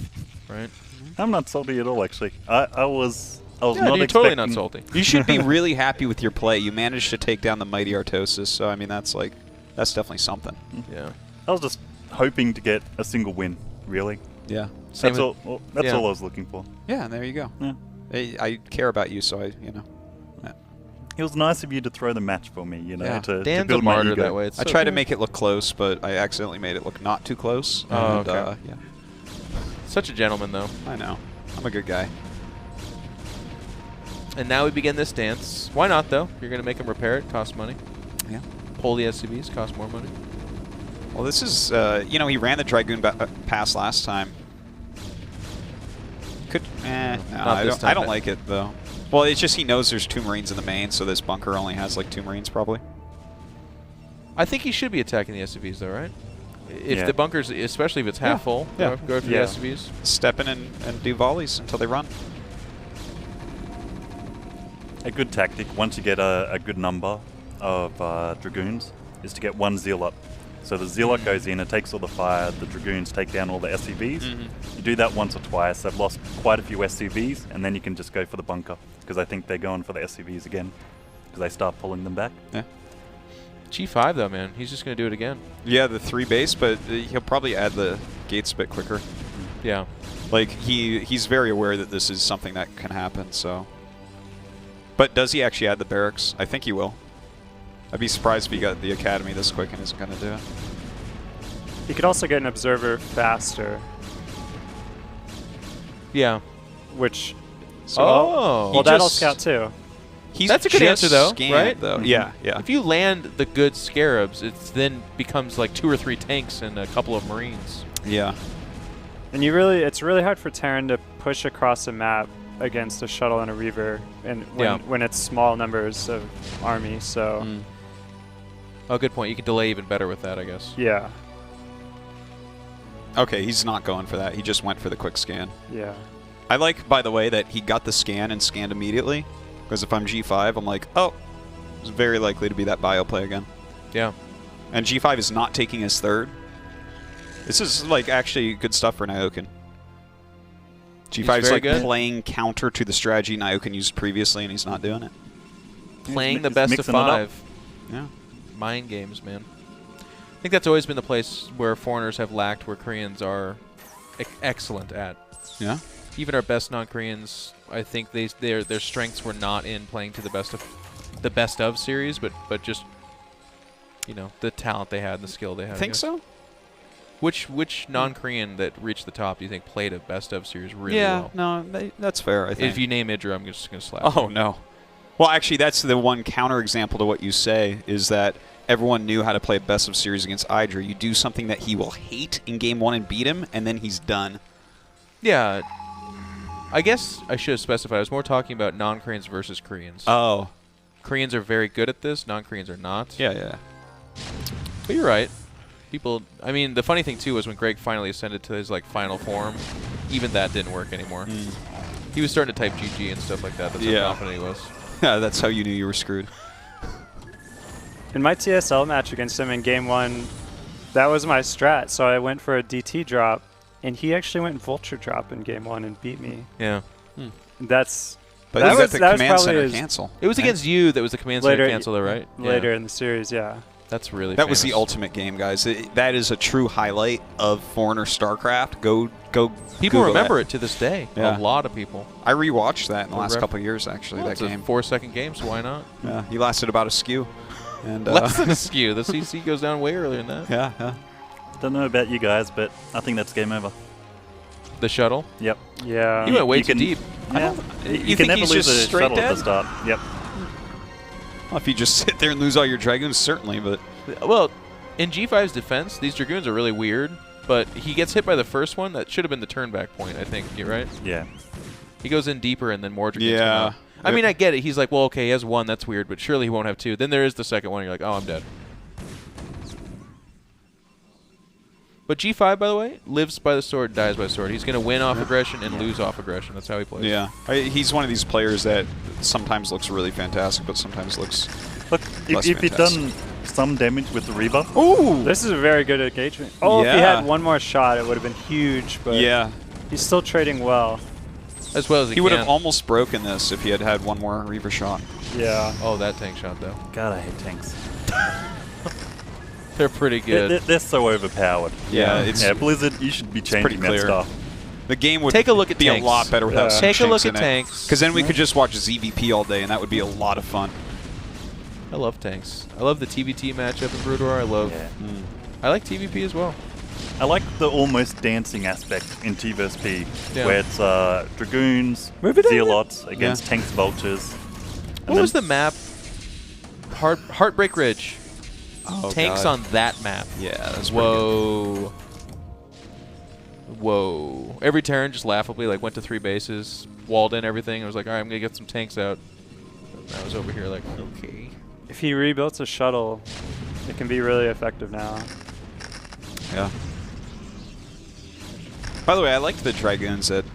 Speaker 2: Right?
Speaker 4: I'm not salty at all, actually. I was
Speaker 2: Yeah,
Speaker 4: not
Speaker 2: you're totally not
Speaker 4: expecting-
Speaker 2: salty.
Speaker 5: You should be really happy with your play. You managed to take down the mighty Artosis. So I mean, that's definitely something.
Speaker 2: Yeah.
Speaker 4: I was just hoping to get a single win, really.
Speaker 5: Yeah.
Speaker 2: Same
Speaker 4: That's all. That's
Speaker 2: yeah.
Speaker 4: all I was looking for.
Speaker 5: Yeah. And there you go.
Speaker 4: Yeah.
Speaker 5: I care about you, so
Speaker 4: It was nice of you to throw the match for me,
Speaker 5: Yeah.
Speaker 4: to
Speaker 2: Dan's a
Speaker 4: build my
Speaker 2: martyr
Speaker 4: ego.
Speaker 2: that way. It's
Speaker 5: I
Speaker 2: so
Speaker 5: tried to
Speaker 2: good.
Speaker 5: make it look close, but I accidentally made it look not too close.
Speaker 2: Oh,
Speaker 5: and,
Speaker 2: okay.
Speaker 5: Yeah.
Speaker 2: Such a gentleman, though.
Speaker 5: I know. I'm a good guy.
Speaker 2: And now we begin this dance. Why not, though? You're going to make him repair it. Costs money.
Speaker 5: Yeah.
Speaker 2: Pull the SCVs. Costs more money.
Speaker 5: Well, this is, he ran the Dragoon pass last time. No,
Speaker 2: Not this
Speaker 5: I
Speaker 2: time,
Speaker 5: don't
Speaker 2: but-
Speaker 5: like it, though. Well, it's just he knows there's 2 Marines in the main, so this bunker only has like 2 Marines, probably.
Speaker 2: I think he should be attacking the SCVs, though, right? If
Speaker 4: Yeah.
Speaker 2: the bunkers, especially if it's half
Speaker 5: Yeah.
Speaker 2: full,
Speaker 5: Yeah.
Speaker 2: go for
Speaker 4: Yeah.
Speaker 2: the SCVs.
Speaker 5: Step in and do volleys until they run.
Speaker 4: A good tactic, once you get a good number of Dragoons, is to get 1 Zealot. So the Zealot goes in, it takes all the fire, the Dragoons take down all the SCVs. You do that once or twice. They've lost quite a few SCVs, and then you can just go for the bunker, because I think they're going for the SCVs again, because they start pulling them back.
Speaker 5: Yeah.
Speaker 2: G5, though, man. He's just going to do it again.
Speaker 5: Yeah, the 3 base, but he'll probably add the gates a bit quicker.
Speaker 2: Yeah.
Speaker 5: Like, he's very aware that this is something that can happen, so... But does he actually add the barracks? I think he will. I'd be surprised if he got the academy this quick and isn't going to do it.
Speaker 3: You could also get an observer faster,
Speaker 2: Yeah.
Speaker 3: which
Speaker 5: So
Speaker 2: Oh.
Speaker 3: well, that'll
Speaker 5: just-
Speaker 3: scout too.
Speaker 5: He's
Speaker 2: That's a good
Speaker 5: just
Speaker 2: answer, though,
Speaker 5: scanned,
Speaker 2: right?
Speaker 5: Though.
Speaker 4: Mhm.
Speaker 5: Yeah, yeah.
Speaker 2: If you land the good scarabs, it then becomes like 2 or 3 tanks and a couple of Marines.
Speaker 5: Yeah.
Speaker 3: And it's really hard for Terran to push across a map against a shuttle and a reaver, and when it's small numbers of army. So
Speaker 5: Mm.
Speaker 2: Oh, good point. You can delay even better with that, I guess.
Speaker 3: yeah,
Speaker 5: Okay, he's not going for that. He just went for the quick scan.
Speaker 3: yeah.
Speaker 5: I like, by the way, that he got the scan and scanned immediately. Because if I'm G5, I'm like, oh, it's very likely to be that bio play again.
Speaker 2: Yeah.
Speaker 5: And G5 is not taking his 3rd. This is, like, actually good stuff for Nyoken. G5 is,
Speaker 2: very
Speaker 5: like,
Speaker 2: good.
Speaker 5: playing counter to the strategy Nyoken used previously, and he's not doing it.
Speaker 2: Playing the
Speaker 4: He's
Speaker 2: best of
Speaker 4: mixing it up.
Speaker 2: 5.
Speaker 5: Yeah.
Speaker 2: Mind games, man. I think that's always been the place where foreigners have lacked, where Koreans are excellent at.
Speaker 5: Yeah?
Speaker 2: Even our best non-Koreans, I think their strengths were not in playing to the best of series, but just the talent they had, the skill they had.
Speaker 5: I think so.
Speaker 2: Which non-Korean that reached the top do you think played a best of series really
Speaker 5: Yeah,
Speaker 2: well?
Speaker 5: no, that's fair, I think.
Speaker 2: If you name Idra, I'm just going to slap
Speaker 5: Oh,
Speaker 2: you.
Speaker 5: no. Well, actually, that's the one counterexample to what you say, is that everyone knew how to play a best of series against Idra. You do something that he will hate in game 1 and beat him, and then he's done.
Speaker 2: Yeah. I guess I should have specified. I was more talking about non-Koreans versus Koreans.
Speaker 5: Oh.
Speaker 2: Koreans are very good at this. Non-Koreans are not.
Speaker 5: Yeah.
Speaker 2: But you're right. People, I mean, the funny thing, too, was when Greg finally ascended to his, final form, even that didn't work anymore. He was starting to type GG and stuff like that. That's how confident he was.
Speaker 5: Yeah, that's how you knew you were screwed.
Speaker 3: In my TSL match against him in game 1, that was my strat, so I went for a DT drop, and he actually went Vulture drop in game 1 and beat me.
Speaker 2: Yeah.
Speaker 3: That's...
Speaker 5: But
Speaker 3: that
Speaker 5: that
Speaker 3: was
Speaker 5: the
Speaker 3: that was
Speaker 5: command
Speaker 3: probably
Speaker 5: center
Speaker 3: his
Speaker 5: cancel.
Speaker 2: It was against you that was the command center cancel, though, right?
Speaker 3: Later
Speaker 2: Yeah.
Speaker 3: in the series, yeah.
Speaker 2: That's really
Speaker 5: That was the
Speaker 2: famous.
Speaker 5: ultimate game, guys. That is a true highlight of Foreigner StarCraft. Go.
Speaker 2: People
Speaker 5: Google
Speaker 2: remember
Speaker 5: that.
Speaker 2: it to this day.
Speaker 5: Yeah.
Speaker 2: A lot of people.
Speaker 5: I rewatched that in the
Speaker 2: The
Speaker 5: last
Speaker 2: ref-
Speaker 5: couple of years, actually.
Speaker 2: Well,
Speaker 5: that
Speaker 2: it's
Speaker 5: game.
Speaker 2: a 4-second game, so why not?
Speaker 5: Yeah, he lasted about a skew. And
Speaker 2: Less than a skew. The CC goes down way earlier than that.
Speaker 5: yeah.
Speaker 4: Don't know about you guys, but I think that's game over.
Speaker 2: The shuttle.
Speaker 4: Yep.
Speaker 3: Yeah.
Speaker 2: You went way
Speaker 4: you
Speaker 2: too
Speaker 4: can-
Speaker 2: deep.
Speaker 4: Yeah.
Speaker 5: You
Speaker 4: You
Speaker 5: think
Speaker 4: can never
Speaker 5: he's
Speaker 4: lose
Speaker 5: just
Speaker 4: a
Speaker 5: straight
Speaker 4: shuttle at
Speaker 5: dead?
Speaker 4: the start. Yep.
Speaker 5: Well, if you just sit there and lose all your Dragoons, certainly, but...
Speaker 2: Well, in G5's defense, these Dragoons are really weird, but he gets hit by the first one. That should have been the turn back point, I think. You're right?
Speaker 4: Yeah.
Speaker 2: He goes in deeper, and then more Dragoons
Speaker 5: Yeah.
Speaker 2: come out. I mean, I get it. He's like, well, okay, he has one. That's weird, but surely he won't have two. Then there is the second one. And you're like, oh, I'm dead. But G5, by the way, lives by the sword, dies by the sword. He's going to win off aggression and lose off aggression. That's how he plays.
Speaker 5: Yeah. He's one of these players that sometimes looks really fantastic, but sometimes looks...
Speaker 4: Look,
Speaker 5: Less
Speaker 4: if he'd
Speaker 5: fantastic.
Speaker 4: done some damage with the Reaver,
Speaker 5: Ooh!
Speaker 3: This is a very good engagement. Oh, if he
Speaker 5: Yeah.
Speaker 3: had one more shot, it would have been huge, but
Speaker 5: Yeah.
Speaker 3: he's still trading well.
Speaker 2: As well as he
Speaker 5: He would
Speaker 2: can.
Speaker 5: have almost broken this if he had had one more Reaver shot.
Speaker 3: Yeah.
Speaker 2: Oh, that tank shot, though.
Speaker 4: God, I hate tanks.
Speaker 2: They're pretty good.
Speaker 4: They're so overpowered.
Speaker 5: Yeah, it's
Speaker 4: Yeah, Blizzard, you should be changing
Speaker 5: pretty
Speaker 4: that
Speaker 5: clear.
Speaker 4: stuff.
Speaker 5: the game would
Speaker 2: Take a look at
Speaker 5: be
Speaker 2: tanks.
Speaker 5: a lot better without
Speaker 3: Yeah.
Speaker 5: some
Speaker 2: Take a look
Speaker 5: chinks
Speaker 2: at
Speaker 5: in
Speaker 2: tanks.
Speaker 5: Because then we could just watch ZVP all day, and that would be a lot of fun.
Speaker 2: I love tanks. I love the TBT matchup in Brood War. I love.
Speaker 4: Yeah.
Speaker 2: I like TVP as well.
Speaker 4: I like the almost dancing aspect in T vs P,
Speaker 2: Yeah.
Speaker 4: where it's Dragoons,
Speaker 3: Move it in.
Speaker 4: Zealots against
Speaker 5: Yeah.
Speaker 4: tanks, Vultures.
Speaker 2: What was the map? Heartbreak Ridge.
Speaker 5: Oh,
Speaker 2: Tanks
Speaker 5: God.
Speaker 2: on that map.
Speaker 5: Yeah, that's pretty good.
Speaker 2: Whoa. Every Terran just laughably went to 3 bases, walled in everything. I was like, all right, I'm going to get some tanks out. And I was over here like, okay.
Speaker 3: If he rebuilds a shuttle, it can be really effective now.
Speaker 5: Yeah. By the way, I liked the Dragoons that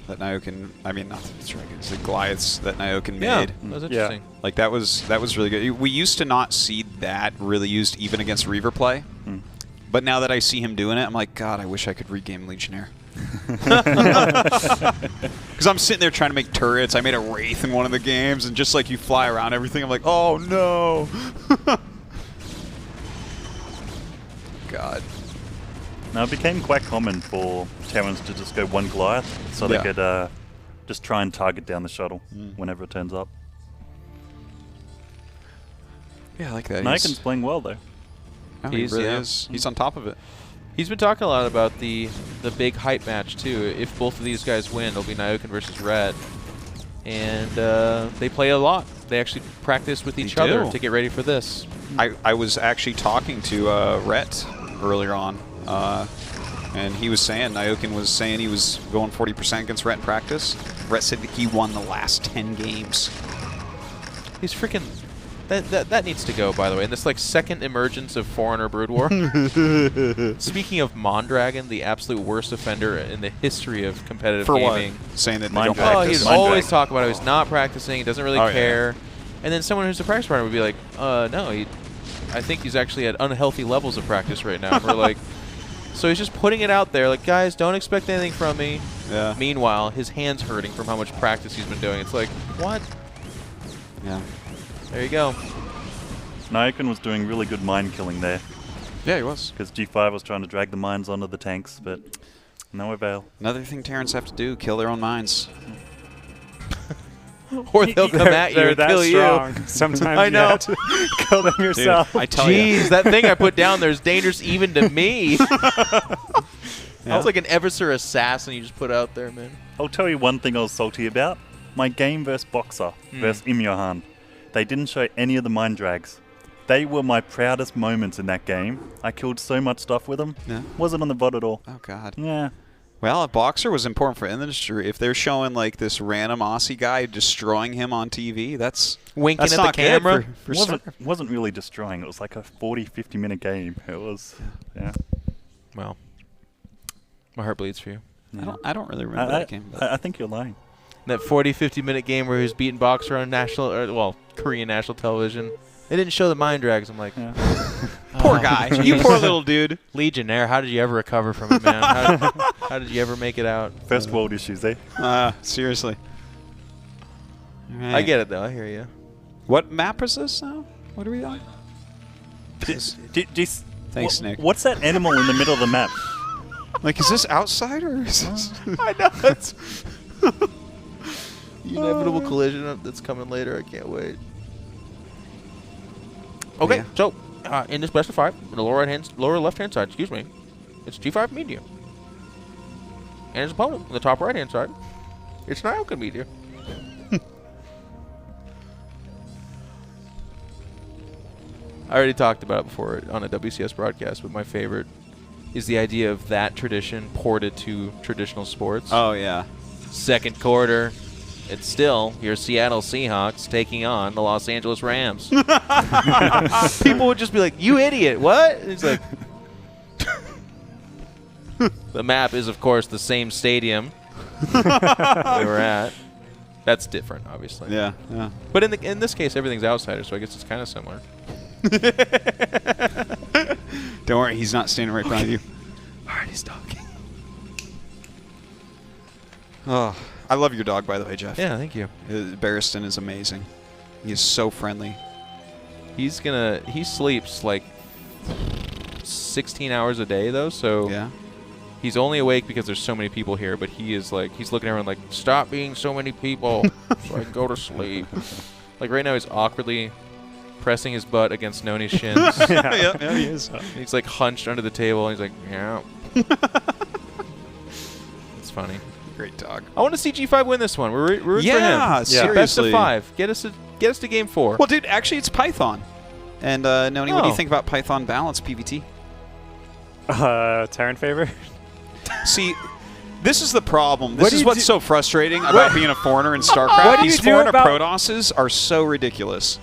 Speaker 5: Nyokin. I mean, not the Dragoons, the Goliaths that Nyokin
Speaker 2: Yeah,
Speaker 5: made.
Speaker 2: that was
Speaker 3: Yeah.
Speaker 2: interesting.
Speaker 5: Like that was really good. We used to not see that really used even against Reaver play, but now that I see him doing it, I'm like, God, I wish I could regame Legionnaire. Because I'm sitting there trying to make turrets. I made a Wraith in one of the games, and just like you fly around everything, I'm like, oh no. God.
Speaker 4: Now, it became quite common for Terrans to just go one Goliath, so
Speaker 5: Yeah.
Speaker 4: they could just try and target down the shuttle whenever it turns up.
Speaker 5: Yeah, I like that.
Speaker 4: Nyokin's playing well, though.
Speaker 5: Oh, he
Speaker 2: He's-
Speaker 5: really
Speaker 2: yeah.
Speaker 5: is. He's on top of it.
Speaker 2: He's been talking a lot about the big hype match, too. If both of these guys win, it'll be Nyokin versus Red. And they play a lot. They actually practice with each
Speaker 5: They
Speaker 2: other
Speaker 5: do.
Speaker 2: to get ready for this.
Speaker 5: I was actually talking to Rhett earlier on, and he was saying, Nyokin was saying he was going 40% against Rhett in practice. Rhett said that he won the last 10 games.
Speaker 2: He's freaking... That needs to go, by the way. And this second emergence of Foreigner Brood War. Speaking of Mondragon, the absolute worst offender in the history of competitive
Speaker 5: For what?
Speaker 2: gaming.
Speaker 5: Saying that they
Speaker 4: Mind
Speaker 5: don't
Speaker 4: drag.
Speaker 2: Oh,
Speaker 5: practice.
Speaker 2: he'd
Speaker 4: Mind
Speaker 2: always
Speaker 4: drag.
Speaker 2: talk about how he's not practicing. He doesn't really
Speaker 5: Oh, yeah.
Speaker 2: care. And then someone who's a practice partner would be like, no, I think he's actually at unhealthy levels of practice right now. We're like, so he's just putting it out there, like, guys, don't expect anything from me.
Speaker 5: Yeah.
Speaker 2: Meanwhile, his hand's hurting from how much practice he's been doing. It's like, what?
Speaker 5: Yeah.
Speaker 2: There you go.
Speaker 4: Nyokin was doing really good mine killing there,
Speaker 5: Yeah, he was.
Speaker 4: because G5 was trying to drag the mines onto the tanks, but no avail.
Speaker 5: Another thing Terrans have to do, kill their own mines.
Speaker 2: or they'll come at you
Speaker 3: They're
Speaker 2: and
Speaker 3: that
Speaker 2: kill
Speaker 3: strong.
Speaker 2: you.
Speaker 3: Sometimes
Speaker 2: I
Speaker 3: you
Speaker 2: know.
Speaker 3: have to kill them yourself.
Speaker 5: I tell you.
Speaker 2: Jeez, that thing I put down there is dangerous even to me.
Speaker 5: Yeah.
Speaker 2: I was like an Eversur assassin you just put out there, man.
Speaker 4: I'll tell you one thing I was salty about. My game versus Boxer versus Imyohan. They didn't show any of the mind drags. They were my proudest moments in that game. I killed so much stuff with them.
Speaker 5: Yeah.
Speaker 4: Wasn't on the VOD at all.
Speaker 5: Oh, God.
Speaker 4: Yeah.
Speaker 5: Well, a boxer was important for industry. If they're showing like this random Aussie guy destroying him on TV, that's
Speaker 2: Winking
Speaker 5: that's
Speaker 2: at the
Speaker 5: not good
Speaker 2: camera.
Speaker 5: For soccer.
Speaker 4: Wasn't really destroying. It was like a 40-50 minute game. It was, yeah.
Speaker 2: Well, my heart bleeds for you.
Speaker 5: I don't really remember that game. But
Speaker 4: I think you're lying.
Speaker 2: That 40-50 minute game where he was beating Boxer on Korean national television. They didn't show the mind drags. I'm like,
Speaker 5: poor guy. You
Speaker 2: jeez.
Speaker 5: poor little dude.
Speaker 2: Legionnaire, how did you ever recover from it, man? How did you ever make it out?
Speaker 4: First world issues, eh?
Speaker 5: Seriously.
Speaker 2: I get it, though. I hear you.
Speaker 5: What map is this now? What are we on? Thanks, Nick.
Speaker 4: What's that animal in the middle of the map?
Speaker 5: Like, is this outside or is this?
Speaker 2: I know. It's the inevitable collision that's coming later. I can't wait. Okay,
Speaker 5: Yeah.
Speaker 2: so in this best of 5, in the lower left-hand side, excuse me, it's G5 Media. And his opponent, on the top right-hand side, it's Nyoka Media. I already talked about it before on a WCS broadcast, but my favorite is the idea of that tradition ported to traditional sports.
Speaker 5: Oh, yeah.
Speaker 2: Second quarter, it's still your Seattle Seahawks taking on the Los Angeles Rams. People would just be like, "You idiot, what?" And it's like, the map is, of course, the same stadium we were at. That's different, obviously.
Speaker 5: Yeah, yeah.
Speaker 2: But in this case, everything's outsider, so I guess it's kind of similar.
Speaker 5: Don't worry, he's not standing right behind you.
Speaker 2: All right, he's talking.
Speaker 5: Oh, I love your dog, by the way, Jeff.
Speaker 2: Yeah, thank you.
Speaker 5: Barristan is amazing. He is so friendly.
Speaker 2: He sleeps like 16 hours a day, though, so
Speaker 5: Yeah.
Speaker 2: he's only awake because there's so many people here, but he's looking around like, stop being so many people so I can go to sleep. Like right now he's awkwardly pressing his butt against Noni's shins.
Speaker 5: yeah, he is.
Speaker 2: He's like hunched under the table and he's like, yeah. It's funny.
Speaker 5: Great dog.
Speaker 2: I want to see G5 win this one. We're rooting for him.
Speaker 5: Yeah,
Speaker 2: Best of
Speaker 5: seriously.
Speaker 2: 5. Get us to game 4.
Speaker 5: Well, dude, actually, it's Python. And Noni, what do you
Speaker 2: Oh.
Speaker 5: think about Python balance PVT?
Speaker 3: Terran favor?
Speaker 5: See, this is the problem.
Speaker 3: What
Speaker 5: This
Speaker 3: do
Speaker 5: is
Speaker 3: you
Speaker 5: what's
Speaker 3: do-
Speaker 5: so frustrating about being a foreigner in StarCraft.
Speaker 3: What do you
Speaker 5: These
Speaker 3: do
Speaker 5: foreigner
Speaker 3: about-
Speaker 5: Protosses are so ridiculous.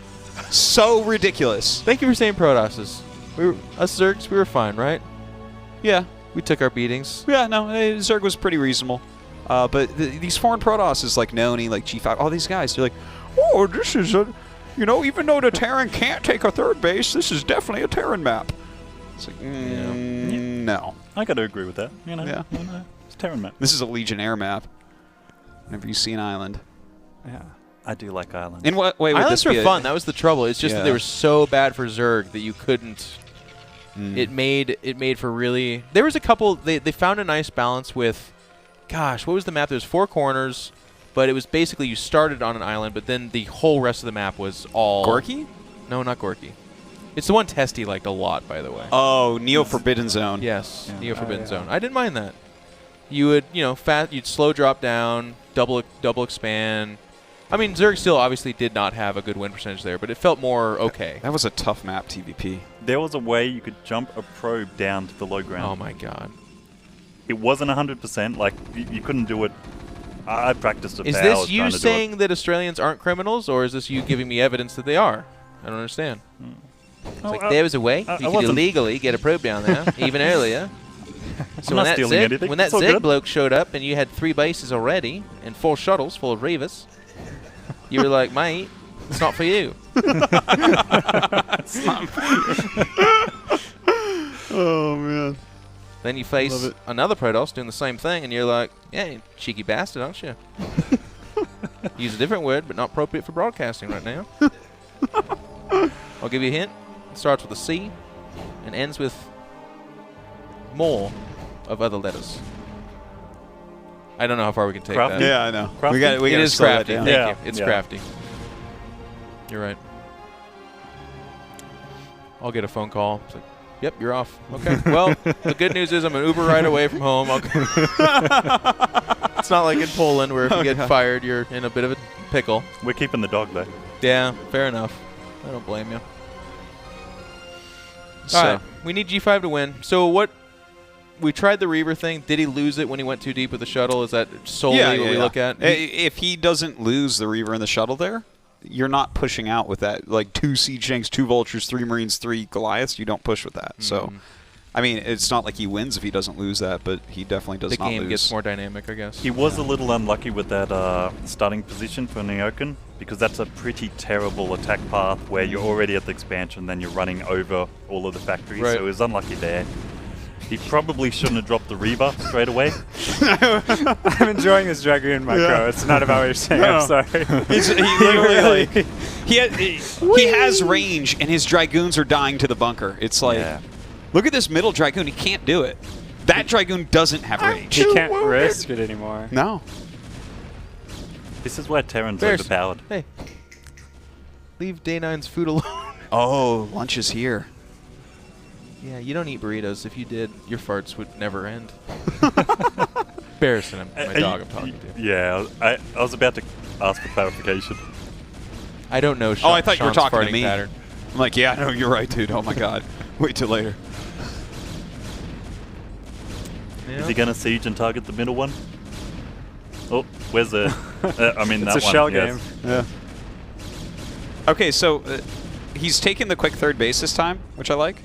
Speaker 5: So ridiculous.
Speaker 2: Thank you for saying Protosses. Us Zergs, we were fine, right?
Speaker 5: Yeah.
Speaker 2: We took our beatings.
Speaker 5: Yeah, no, Zerg was pretty reasonable. But these foreign Protosses like Noni, like G5, all these guys, they're like, oh, this is a, even though the Terran can't take a third base, this is definitely a Terran map. It's like, no.
Speaker 4: I got to agree with that.
Speaker 5: Yeah.
Speaker 4: It's Terran map.
Speaker 5: This is a Legionnaire map. Whenever you see an island.
Speaker 3: Yeah.
Speaker 4: I do like islands.
Speaker 5: In what way would
Speaker 2: Islands
Speaker 5: this be?
Speaker 2: were fun. That was the trouble. It's just that they
Speaker 5: Yeah.
Speaker 2: were so bad for Zerg that you couldn't. It made for really. There was a couple. They found a nice balance with. Gosh, what was the map? There was 4 corners, but it was basically you started on an island, but then the whole rest of the map was all
Speaker 5: Gorky?
Speaker 2: No, not Gorky. It's the one Testy liked a lot, by the way.
Speaker 5: Oh, Neo Forbidden Zone.
Speaker 2: Yes,
Speaker 4: Yeah.
Speaker 2: Neo Forbidden
Speaker 3: yeah.
Speaker 2: Zone. I didn't mind that. You would, you'd slow drop down, double expand. I mean, Zerg still obviously did not have a good win percentage there, but it felt more okay.
Speaker 5: That was a tough map, TVP.
Speaker 4: There was a way you could jump a probe down to the low ground.
Speaker 2: Oh my god.
Speaker 4: It wasn't 100%. Like, you couldn't do it. I practiced it
Speaker 2: Is
Speaker 4: for
Speaker 2: this
Speaker 4: hours
Speaker 2: you
Speaker 4: trying to do
Speaker 2: saying that Australians aren't criminals, or is this you giving me evidence that they are? I don't understand.
Speaker 4: it.
Speaker 2: It's like there was a way
Speaker 4: I
Speaker 2: you could
Speaker 4: wasn't-
Speaker 2: illegally get a probe down there, even earlier. So
Speaker 4: I'm not stealing anything.
Speaker 2: when that
Speaker 4: It's all
Speaker 2: Zed
Speaker 4: good.
Speaker 2: bloke showed up and you had 3 bases already and 4 shuttles full of Reavers, you were like, mate, it's not for you.
Speaker 5: Oh, man.
Speaker 2: Then you face
Speaker 5: Love it.
Speaker 2: another Protoss doing the same thing, and you're like, yeah, you cheeky bastard, aren't you? Use a different word, but not appropriate for broadcasting right now. I'll give you a hint. It starts with a C and ends with more of other letters. I don't know how far we can take
Speaker 1: Crafty?
Speaker 2: that.
Speaker 5: Yeah, I know.
Speaker 4: Crafty?
Speaker 5: We got.
Speaker 2: It is crafty.
Speaker 5: Down.
Speaker 2: Thank
Speaker 4: Yeah.
Speaker 2: you. It's
Speaker 4: Yeah.
Speaker 2: crafty. You're right. I'll get a phone call. It's like, yep, you're off. Okay. Well, the good news is I'm an Uber ride away from home. It's not like in Poland where if you get fired, you're in a bit of a pickle.
Speaker 4: We're keeping the dog though.
Speaker 2: Yeah, fair enough. I don't blame you.
Speaker 5: So,
Speaker 2: All right, we need G5 to win. So what? We tried the Reaver thing. Did he lose it when he went too deep with the shuttle? Is that solely what we look at?
Speaker 5: If he doesn't lose the Reaver and the shuttle there, you're not pushing out with that. Like 2 Siege Tanks, 2 Vultures, 3 Marines, 3 Goliaths. You don't push with that. So, I mean, it's not like he wins if he doesn't lose that, but he definitely does
Speaker 2: The
Speaker 5: not lose.
Speaker 2: game gets more dynamic, I guess.
Speaker 4: He was a little unlucky with that starting position for Neoken, because that's a pretty terrible attack path where you're already at the expansion, then you're running over all of the factories,
Speaker 2: Right.
Speaker 4: so he was unlucky there. He probably shouldn't have dropped the Reaver straight away.
Speaker 3: I'm enjoying this Dragoon micro. It's not about what you're saying.
Speaker 5: No.
Speaker 3: I'm sorry.
Speaker 5: He literally like he has range, and his Dragoons are dying to the bunker. It's like,
Speaker 4: Yeah.
Speaker 5: look at this middle Dragoon. He can't do it. That Dragoon doesn't have range.
Speaker 3: He can't risk it anymore.
Speaker 5: No.
Speaker 4: This is where Terran's
Speaker 2: Bears.
Speaker 4: overpowered.
Speaker 2: Hey, leave Day 9's food alone.
Speaker 5: Oh, lunch is here.
Speaker 2: Yeah, you don't eat burritos. If you did, your farts would never end. Barrison, my dog I'm talking to.
Speaker 4: Yeah, I was about to ask for clarification.
Speaker 2: I don't know
Speaker 5: Oh, I thought you were
Speaker 2: Sean's
Speaker 5: talking to
Speaker 2: farting
Speaker 5: me.
Speaker 2: pattern.
Speaker 5: I'm like, yeah, no, you're right, dude. Oh my God. Wait till later.
Speaker 2: Yeah.
Speaker 4: Is he going to siege and target the middle one? Oh, where's the... I mean,
Speaker 3: It's
Speaker 4: that
Speaker 3: a
Speaker 4: one.
Speaker 3: shell
Speaker 4: yes.
Speaker 3: game.
Speaker 5: Yeah. Okay, so he's taking the quick third base this time, which I like.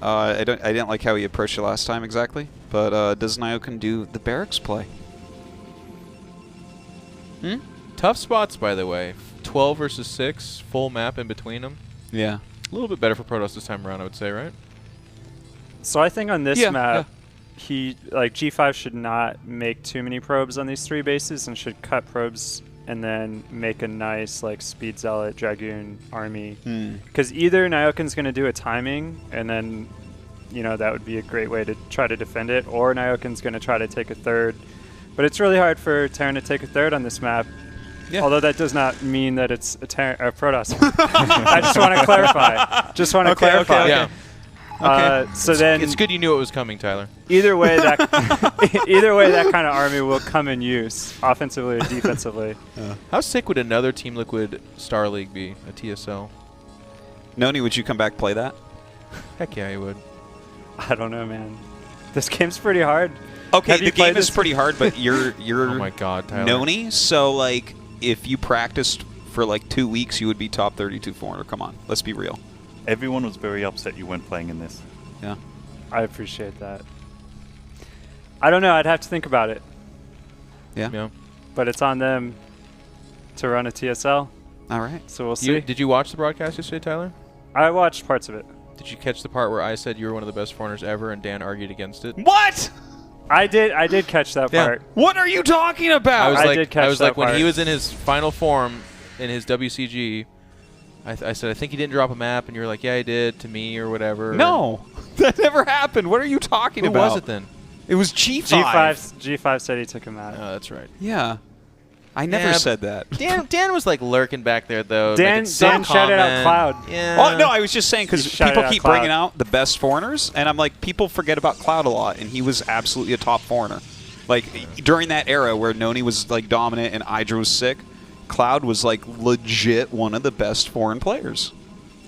Speaker 5: I didn't like how he approached it last time exactly, but does Nyoken do the barracks play?
Speaker 2: Tough spots, by the way. 12 versus 6, full map in between them.
Speaker 5: Yeah.
Speaker 2: A little bit better for Protoss this time around, I would say, right?
Speaker 3: So I think on this
Speaker 5: Yeah,
Speaker 3: map, he like G5 should not make too many probes on these 3 bases and should cut probes and then make a nice like Speed Zealot Dragoon army. Because either Nyoken's going to do a timing and then, you know, that would be a great way to try to defend it, or Nyoken's going to try to take a third. But it's really hard for Terran to take a third on this map.
Speaker 5: Yeah.
Speaker 3: Although that does not mean that it's a Protoss. I just want to clarify. Just want to clarify.
Speaker 2: Yeah.
Speaker 3: So then
Speaker 2: It's good you knew it was coming, Tyler.
Speaker 3: either way that either way that kind of army will come in use, offensively or defensively.
Speaker 2: How sick would another Team Liquid Star League be, a TSL?
Speaker 5: Noni, would you come back play that?
Speaker 2: Heck yeah, he would.
Speaker 3: I don't know, man. This game's pretty hard.
Speaker 5: Okay,
Speaker 3: Have
Speaker 5: the
Speaker 3: you played
Speaker 5: game is
Speaker 3: this?
Speaker 5: pretty hard, but you're
Speaker 2: Oh my god, Tyler.
Speaker 5: Noni, so like if you practiced for like 2 weeks, you would be top 32 400. Come on, let's be real.
Speaker 4: Everyone was very upset you weren't playing in this.
Speaker 5: Yeah.
Speaker 3: I appreciate that. I don't know. I'd have to think about it,
Speaker 2: Yeah.
Speaker 3: but it's on them to run a TSL,
Speaker 5: All right.
Speaker 3: so we'll see.
Speaker 2: Did you watch the broadcast yesterday, Tyler?
Speaker 3: I watched parts of it.
Speaker 2: Did you catch the part where I said you were one of the best foreigners ever and Dan argued against it?
Speaker 5: What?
Speaker 3: I did catch that
Speaker 2: Yeah.
Speaker 3: part.
Speaker 5: What are you talking about?
Speaker 2: I was
Speaker 3: I
Speaker 2: like,
Speaker 3: did catch that
Speaker 2: when he
Speaker 3: part.
Speaker 2: was in his final form in his WCG, I said, I think he didn't drop a map, and you were like, yeah, he did, to me or whatever.
Speaker 5: No, that never happened. What are you talking
Speaker 2: Who
Speaker 5: about?
Speaker 2: was it then?
Speaker 5: It was G5.
Speaker 3: G5 said he took him out.
Speaker 2: Oh, that's right.
Speaker 5: Yeah. I never
Speaker 2: Yeah,
Speaker 5: said that.
Speaker 2: Dan was like lurking back there, though.
Speaker 3: Dan-
Speaker 2: making some
Speaker 3: Dan shouted out
Speaker 2: comment.
Speaker 3: Cloud.
Speaker 2: Yeah.
Speaker 5: Oh, no, I was just saying because
Speaker 3: He shouted
Speaker 5: people
Speaker 3: out
Speaker 5: keep
Speaker 3: Cloud.
Speaker 5: bringing out the best foreigners, and I'm like, people forget about Cloud a lot, and he was absolutely a top foreigner. Like, during that era where Noni was, like, dominant and Idra was sick, Cloud was, like, legit one of the best foreign players.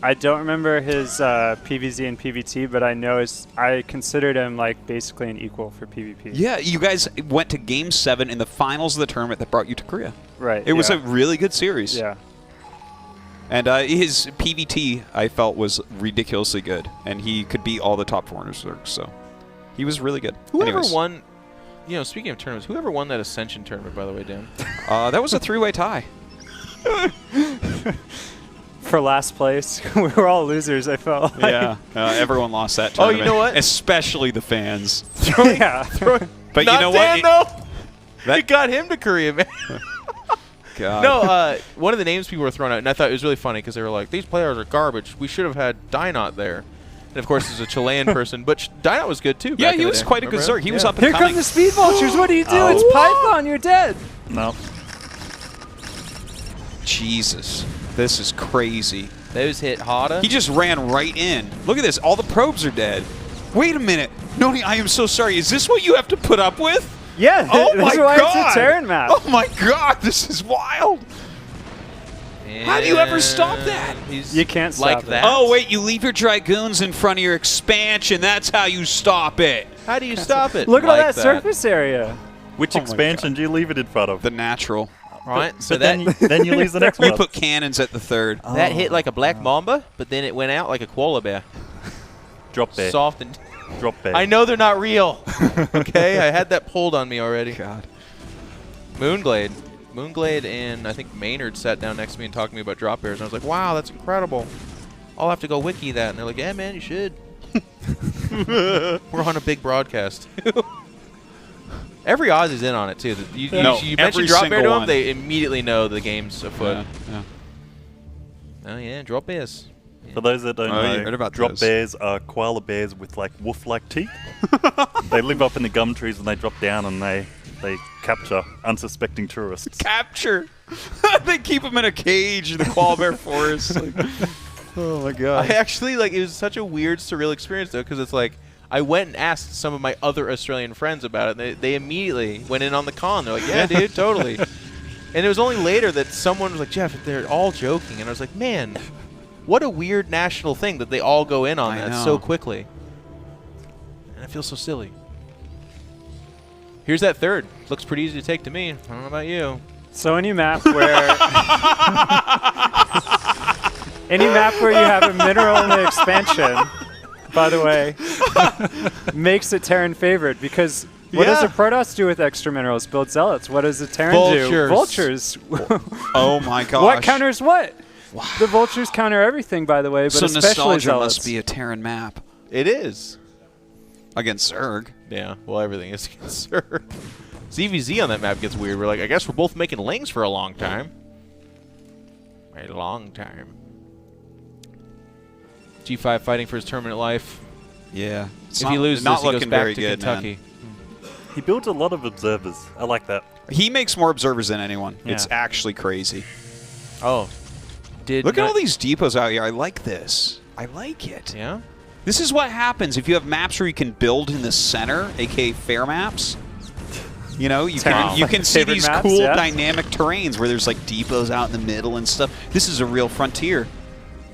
Speaker 3: I don't remember his PVZ and PVT, but I considered him like basically an equal for PvP.
Speaker 5: Yeah, you guys went to Game 7 in the finals of the tournament that brought you to Korea.
Speaker 3: Right.
Speaker 5: It was
Speaker 3: yeah.
Speaker 5: a really good series.
Speaker 3: Yeah.
Speaker 5: And his PVT, I felt, was ridiculously good, and he could beat all the top foreigners, so he was really good.
Speaker 2: Whoever
Speaker 5: Anyways,
Speaker 2: won, speaking of tournaments, whoever won that Ascension tournament, by the way, Dan?
Speaker 5: that was a 3-way tie.
Speaker 3: For last place, we were all losers. I felt. Like.
Speaker 5: Yeah, everyone lost that
Speaker 2: Oh,
Speaker 5: tournament.
Speaker 2: you know what?
Speaker 5: Especially the fans.
Speaker 3: Yeah.
Speaker 5: But
Speaker 2: Not
Speaker 5: you know
Speaker 2: Dan,
Speaker 5: what?
Speaker 2: though.
Speaker 5: That-
Speaker 2: It got him to Korea, man.
Speaker 5: God.
Speaker 2: No, one of the names people were throwing out, and I thought it was really funny because they were like, these players are garbage. We should have had Dynot there. And of course, there's a Chilean person, but Dino was good too.
Speaker 5: Yeah,
Speaker 2: back in
Speaker 5: he
Speaker 2: the
Speaker 5: was
Speaker 2: day.
Speaker 5: quite a good
Speaker 2: Remember
Speaker 5: Zerg. He
Speaker 2: him?
Speaker 5: was
Speaker 2: Yeah.
Speaker 5: up and
Speaker 3: Here
Speaker 5: coming.
Speaker 3: come the speed vultures. What do you do?
Speaker 4: Oh.
Speaker 3: It's Python. You're dead.
Speaker 4: No.
Speaker 5: Jesus, this is crazy.
Speaker 2: Those hit harder.
Speaker 5: He just ran right in. Look at this. All the probes are dead. Wait a minute. Noni, I am so sorry. Is this what you have to put up with?
Speaker 3: Yeah,
Speaker 5: Oh my
Speaker 3: that's why
Speaker 5: God.
Speaker 3: it's a Terran map.
Speaker 5: Oh my God, this is wild. How do you ever stop that?
Speaker 2: He's
Speaker 3: You can't
Speaker 2: like
Speaker 3: stop it.
Speaker 2: that.
Speaker 5: Oh, wait, you leave your Dragoons in front of your expansion. That's how you stop it.
Speaker 2: How do you stop it?
Speaker 3: Look at all
Speaker 2: like
Speaker 3: that surface area.
Speaker 4: Which
Speaker 5: Oh my
Speaker 4: expansion do you leave it in front of?
Speaker 5: The natural.
Speaker 2: Right. So
Speaker 4: but then you lose the next
Speaker 5: We
Speaker 4: one.
Speaker 5: put cannons at the third.
Speaker 2: that hit like a black mamba, but then it went out like a koala bear.
Speaker 4: Drop bear.
Speaker 2: Soft and.
Speaker 4: Drop bear.
Speaker 2: I know they're not real. Okay, I had that pulled on me already.
Speaker 5: God.
Speaker 2: Moonglade and I think Maynard sat down next to me and talked to me about drop bears, and I was like, wow, that's incredible. I'll have to go wiki that. And they're like, yeah, man, you should. We're on a big broadcast. Every Aussie's in on it, too. You
Speaker 5: No,
Speaker 2: mention
Speaker 5: every
Speaker 2: drop bear to
Speaker 5: single
Speaker 2: them,
Speaker 5: one.
Speaker 2: they immediately know the game's afoot.
Speaker 5: Yeah.
Speaker 2: Oh, yeah, drop bears.
Speaker 4: For those that don't
Speaker 5: Oh, you
Speaker 4: know,
Speaker 5: heard about
Speaker 4: drop
Speaker 5: those.
Speaker 4: bears are koala bears with like wolf-like teeth. They live up in the gum trees and they drop down and they capture unsuspecting tourists.
Speaker 5: Capture. They keep him in a cage in the koala bear forest. Like, oh my God.
Speaker 2: I actually, like, it was such a weird, surreal experience, though, because it's like, I went and asked some of my other Australian friends about it, and they immediately went in on the con. They're like, yeah, dude, totally. And it was only later that someone was like, Jeff, they're all joking. And I was like, man, what a weird national thing that they all go in on
Speaker 5: I
Speaker 2: that
Speaker 5: know.
Speaker 2: so quickly. And I feel so silly. Here's that third. Looks pretty easy to take to me. I don't know about you.
Speaker 3: So any map where you have a mineral in the expansion, by the way, makes it Terran favored, because what does a Protoss do with extra minerals? Build zealots. What does a Terran do? Vultures.
Speaker 5: Oh my gosh.
Speaker 3: What counters what? The vultures counter everything, by the way, but
Speaker 5: So
Speaker 3: especially
Speaker 5: nostalgia
Speaker 3: zealots.
Speaker 5: must be a Terran map.
Speaker 2: It is.
Speaker 5: Against Zerg.
Speaker 2: Yeah, well, everything is concerned. ZVZ on that map gets weird. We're like, I guess we're both making lings for a long time. A long time. G5 fighting for his tournament life.
Speaker 5: Yeah. It's
Speaker 2: If he loses
Speaker 5: not
Speaker 2: this, he goes
Speaker 5: looking
Speaker 2: back
Speaker 5: very
Speaker 2: to
Speaker 5: good,
Speaker 2: Kentucky.
Speaker 4: He builds a lot of observers. I like that.
Speaker 5: He makes more observers than anyone.
Speaker 4: Yeah.
Speaker 5: It's actually crazy.
Speaker 2: Oh.
Speaker 5: Look at all these depots out here. I like this. I like it.
Speaker 2: Yeah?
Speaker 5: This is what happens if you have maps where you can build in the center, aka fair maps. You know, you can see
Speaker 3: Favorite
Speaker 5: these
Speaker 3: maps,
Speaker 5: cool
Speaker 3: yeah.
Speaker 5: dynamic terrains where there's like depots out in the middle and stuff. This is a real frontier.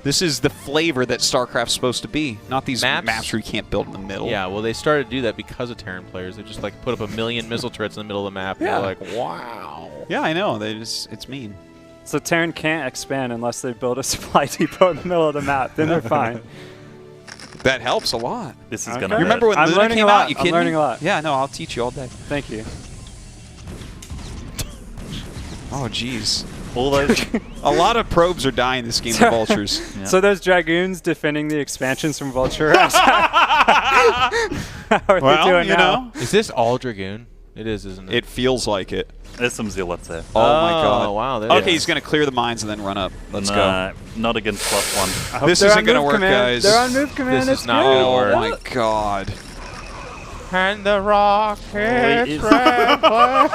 Speaker 5: This is the flavor that StarCraft's supposed to be, not these maps where you can't build in the middle.
Speaker 2: Yeah, well, they started to do that because of Terran players. They just, like, put up a million missile turrets in the middle of the map.
Speaker 5: Yeah.
Speaker 2: And they're like, wow.
Speaker 5: Yeah, I know. It's mean.
Speaker 3: So Terran can't expand unless they build a supply depot in the middle of the map. Then they're fine.
Speaker 5: That helps a lot.
Speaker 4: This is
Speaker 3: Okay.
Speaker 4: gonna.
Speaker 5: You remember when
Speaker 3: I'm
Speaker 5: Luna
Speaker 3: learning
Speaker 5: came
Speaker 3: a lot.
Speaker 5: out? You
Speaker 3: I'm
Speaker 5: kidding
Speaker 3: learning
Speaker 5: me?
Speaker 3: a lot.
Speaker 5: Yeah, no, I'll teach you all day.
Speaker 3: Thank you.
Speaker 5: Oh, jeez.
Speaker 4: all those.
Speaker 5: A lot of probes are dying this game to vultures.
Speaker 4: Yeah.
Speaker 3: So those Dragoons defending the expansions from Vulture. How are they doing now?
Speaker 2: Is this all Dragoon? It is, isn't it?
Speaker 5: It feels like it.
Speaker 4: There's some zealots there.
Speaker 5: Oh, my God.
Speaker 2: Oh, wow. there
Speaker 5: Okay,
Speaker 2: it is.
Speaker 5: he's going to clear the mines and then run up. Let's go.
Speaker 4: Nah, not against +1.
Speaker 3: I hope
Speaker 5: This
Speaker 3: they're
Speaker 5: isn't
Speaker 3: on
Speaker 5: gonna
Speaker 3: move
Speaker 5: work,
Speaker 3: command.
Speaker 5: guys.
Speaker 3: They're on move command.
Speaker 2: This
Speaker 3: It's
Speaker 2: is not
Speaker 3: good.
Speaker 2: gonna
Speaker 5: Oh,
Speaker 2: work.
Speaker 5: my God.
Speaker 2: And the rockets
Speaker 4: Wait, is-
Speaker 2: ramble.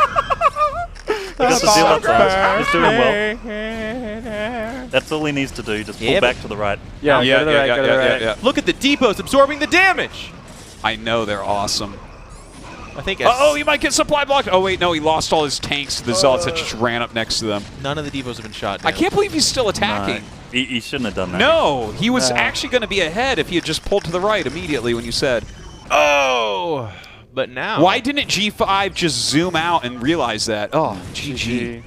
Speaker 4: Got the zealots out. He's doing well. That's all he needs to do. Just pull
Speaker 2: Yeah,
Speaker 4: back to the right.
Speaker 3: Yeah, go to the right, go to the right.
Speaker 5: yeah.
Speaker 2: Look at the depots absorbing the damage.
Speaker 5: I know they're awesome.
Speaker 2: I think
Speaker 5: Oh, he might get supply blocked. Oh, wait, no, he lost all his tanks to the Zealots that just ran up next to them.
Speaker 2: none of the depots have been shot down.
Speaker 5: I can't believe he's still
Speaker 4: No,
Speaker 5: attacking.
Speaker 4: he shouldn't have done that.
Speaker 5: No, he was actually going to be ahead if he had just pulled to the right immediately when you said.
Speaker 2: Oh, but now.
Speaker 5: Why didn't G5 just zoom out and realize that? Oh, GG.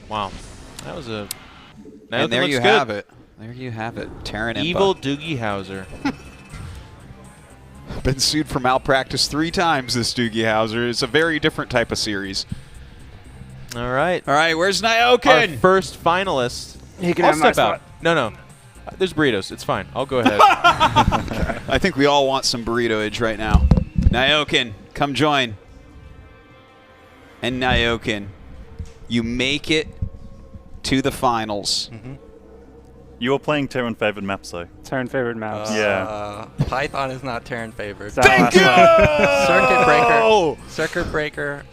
Speaker 2: Wow, that was a.
Speaker 5: And there you have it. There you have it. Terran
Speaker 2: Evil
Speaker 5: Impa.
Speaker 2: Doogie Howser.
Speaker 5: Been sued for malpractice 3 times, this Doogie Howser. It's a very different type of series.
Speaker 2: All right.
Speaker 5: All right, where's
Speaker 2: Our
Speaker 5: Nyokin?
Speaker 2: first finalist.
Speaker 3: He can
Speaker 2: I'll
Speaker 3: have my
Speaker 2: step out.
Speaker 3: spot.
Speaker 2: No. There's burritos. It's fine. I'll go ahead.
Speaker 5: I think we all want some burritoage right now. Nyokin, come join. And Nyokin, you make it to the finals.
Speaker 4: You were playing Terran favored maps though.
Speaker 3: Terran favorite maps.
Speaker 6: Python is not Terran favored.
Speaker 3: Thank you!
Speaker 6: Circuit Breaker.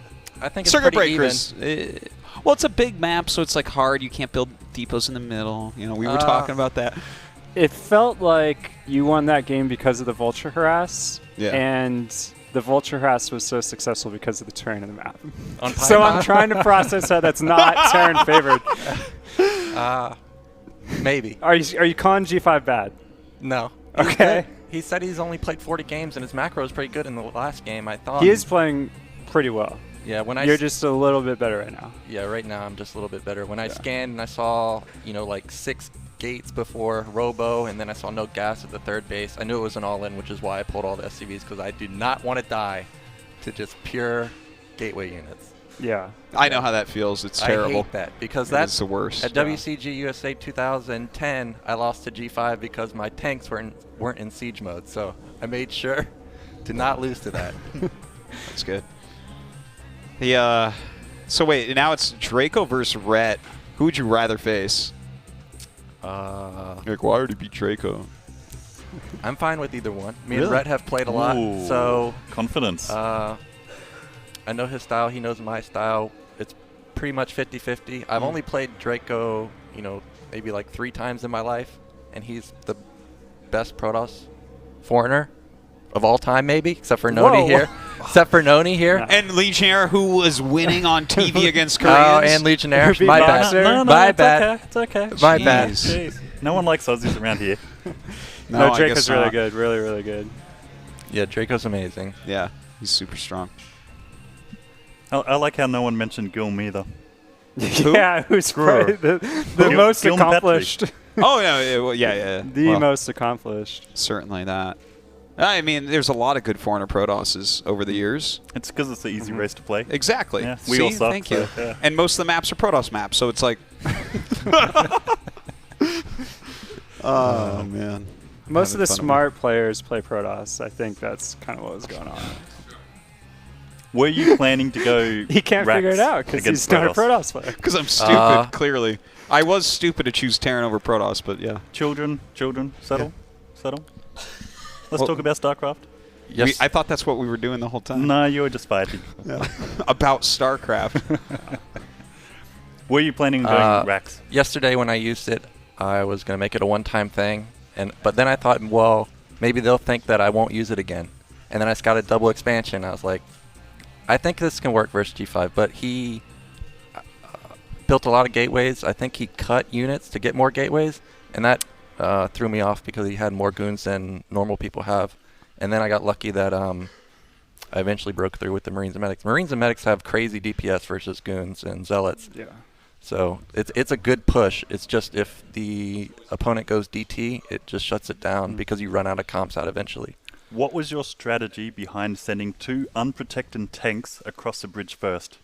Speaker 6: I think it's
Speaker 5: Circuit
Speaker 6: pretty
Speaker 5: Breakers. Well, it's a big map, so it's like hard. You can't build depots in the middle. You know, we were talking about that.
Speaker 3: It felt like you won that game because of the Vulture Harass.
Speaker 5: Yeah.
Speaker 3: And the Vulture Harass was so successful because of the terrain of the map.
Speaker 6: On
Speaker 3: So
Speaker 6: Python?
Speaker 3: I'm trying to process how that's not Terran favored.
Speaker 6: Maybe.
Speaker 3: Are you calling G5 bad?
Speaker 6: No.
Speaker 3: Okay.
Speaker 6: He said he's only played 40 games and his macro is pretty good in the last game. I thought
Speaker 3: He is playing pretty well.
Speaker 6: Yeah, when
Speaker 3: You're just a little bit better right now.
Speaker 6: Yeah, right now I'm just a little bit better. When I scanned and I saw, like 6 gates before Robo, and then I saw no gas at the third base, I knew it was an all-in, which is why I pulled all the SCVs, because I do not want to die to just pure gateway units.
Speaker 3: Yeah.
Speaker 5: I know how that feels. It's terrible.
Speaker 6: I hate that, because
Speaker 5: That's the worst.
Speaker 6: At WCG USA 2010, I lost to G5 because my tanks weren't in siege mode, so I made sure to not lose to that.
Speaker 5: That's good. So wait, now it's Draco versus Rhett. Who would you rather face? Like, why would it be Draco?
Speaker 6: I'm fine with either one. Me
Speaker 5: Really?
Speaker 6: and Rhett have played a lot,
Speaker 4: Ooh,
Speaker 6: so
Speaker 4: confidence.
Speaker 6: I know his style. He knows my style. It's pretty much 50-50. I've only played Draco, maybe like 3 times in my life, and he's the best Protoss foreigner of all time, maybe, except for Noni
Speaker 3: Whoa.
Speaker 6: here. Except for Noni here.
Speaker 5: And Legionnaire, who was winning on TV against
Speaker 6: Oh,
Speaker 5: Koreans.
Speaker 6: and Legionnaire.
Speaker 3: Beat
Speaker 6: My
Speaker 3: Boxer.
Speaker 6: bad.
Speaker 4: No,
Speaker 6: My
Speaker 4: it's
Speaker 6: bad.
Speaker 4: okay.
Speaker 3: It's okay.
Speaker 6: My bad.
Speaker 5: Jeez.
Speaker 4: No one likes Aussies around here.
Speaker 3: No,
Speaker 5: I
Speaker 3: Draco's
Speaker 5: guess
Speaker 3: really
Speaker 5: not.
Speaker 3: good. Really, really good.
Speaker 6: Yeah, Draco's amazing.
Speaker 5: Yeah, he's super strong.
Speaker 4: I like how no one mentioned Gilm either.
Speaker 3: Yeah, who's
Speaker 4: Screw
Speaker 3: probably
Speaker 4: her.
Speaker 3: the most
Speaker 4: Gilm
Speaker 3: accomplished.
Speaker 5: Oh, no, yeah.
Speaker 3: The
Speaker 5: Well,
Speaker 3: most accomplished.
Speaker 5: certainly that. I mean, there's a lot of good foreigner Protosses over the years.
Speaker 4: It's because it's the easy race to play.
Speaker 5: Exactly.
Speaker 4: Yeah,
Speaker 5: See,
Speaker 4: we all suck,
Speaker 5: thank you.
Speaker 4: so, yeah.
Speaker 5: And most of the maps are Protoss maps, so it's like... oh, man.
Speaker 3: Most of the
Speaker 5: Having fun
Speaker 3: smart players play Protoss. I think that's kind of what was going on.
Speaker 4: Were you planning to go?
Speaker 3: He can't figure it
Speaker 4: Rax
Speaker 3: out because
Speaker 4: against
Speaker 3: he's not a
Speaker 4: Protoss?
Speaker 3: Protoss player.
Speaker 5: Because I'm stupid, clearly. I was stupid to choose Terran over Protoss, but yeah.
Speaker 4: Children, settle. Let's
Speaker 5: Well-
Speaker 4: talk about StarCraft.
Speaker 6: Yes.
Speaker 5: I thought that's what we were doing the whole time.
Speaker 4: No, you were just fighting.
Speaker 5: About StarCraft.
Speaker 4: Were you planning on going Rax?
Speaker 6: Yesterday when I used it, I was going to make it a one-time thing, but then I thought, well, maybe they'll think that I won't use it again. And then I scouted double expansion. I was like, I think this can work versus G5, but he built a lot of gateways. I think he cut units to get more gateways, and that threw me off because he had more goons than normal people have. And then I got lucky that I eventually broke through with the Marines and Medics. Marines and Medics have crazy DPS versus goons and zealots.
Speaker 3: Yeah.
Speaker 6: So it's a good push. It's just if the opponent goes DT, it just shuts it down because you run out of comps out eventually.
Speaker 4: What was your strategy behind sending 2 unprotected tanks across the bridge first?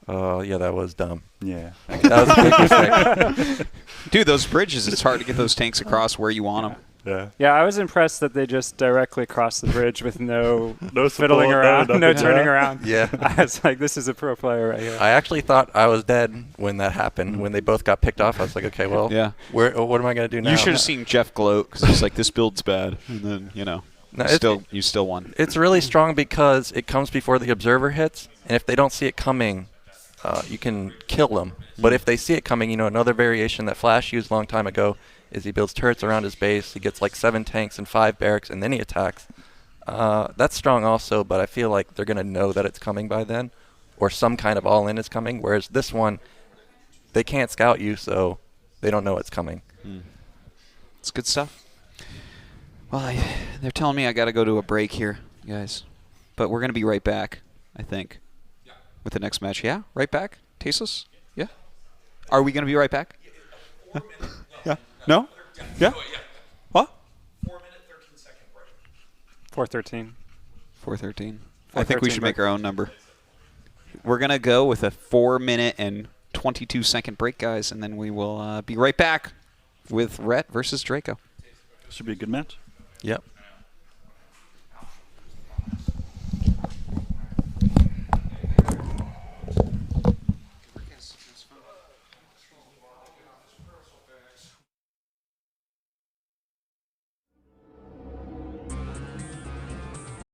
Speaker 6: Yeah, that was dumb.
Speaker 4: Yeah.
Speaker 6: That was a big mistake.
Speaker 5: Dude, those bridges, it's hard to get those tanks across where you want them.
Speaker 4: Yeah.
Speaker 3: Yeah, I was impressed that they just directly crossed the bridge with no
Speaker 4: No
Speaker 3: fiddling
Speaker 4: support,
Speaker 3: around,
Speaker 4: no
Speaker 3: no
Speaker 4: nothing.
Speaker 3: turning around.
Speaker 6: Yeah.
Speaker 3: I was like, this is a pro player right here.
Speaker 6: I actually thought I was dead when that happened. When they both got picked off, I was like, okay, well,
Speaker 5: Yeah.
Speaker 6: what am I going to do now?
Speaker 5: You should have seen Jeff gloat because he's like, this build's bad. And then,
Speaker 6: No,
Speaker 5: you still won.
Speaker 6: It's really strong because it comes before the observer hits, and if they don't see it coming, you can kill them. But if they see it coming, another variation that Flash used a long time ago is he builds turrets around his base. He gets like 7 tanks and 5 barracks, and then he attacks. That's strong also, but I feel like they're going to know that it's coming by then, or some kind of all-in is coming, whereas this one, they can't scout you, so they don't know it's coming.
Speaker 5: It's good stuff. Well, they're telling me I got to go to a break here, guys. But we're going to be right back, I think, with the next match. Yeah? Right back? Tasteless? Yeah? Are we going to be right back? Yeah? No? Yeah? What?
Speaker 3: 413.
Speaker 5: 413. I think we
Speaker 3: 413
Speaker 5: should make our own number. We're going to go with a 4-minute and 22-second break, guys, and then we will be right back with Rhett versus Draco.
Speaker 4: Should be a good match.
Speaker 6: Yep.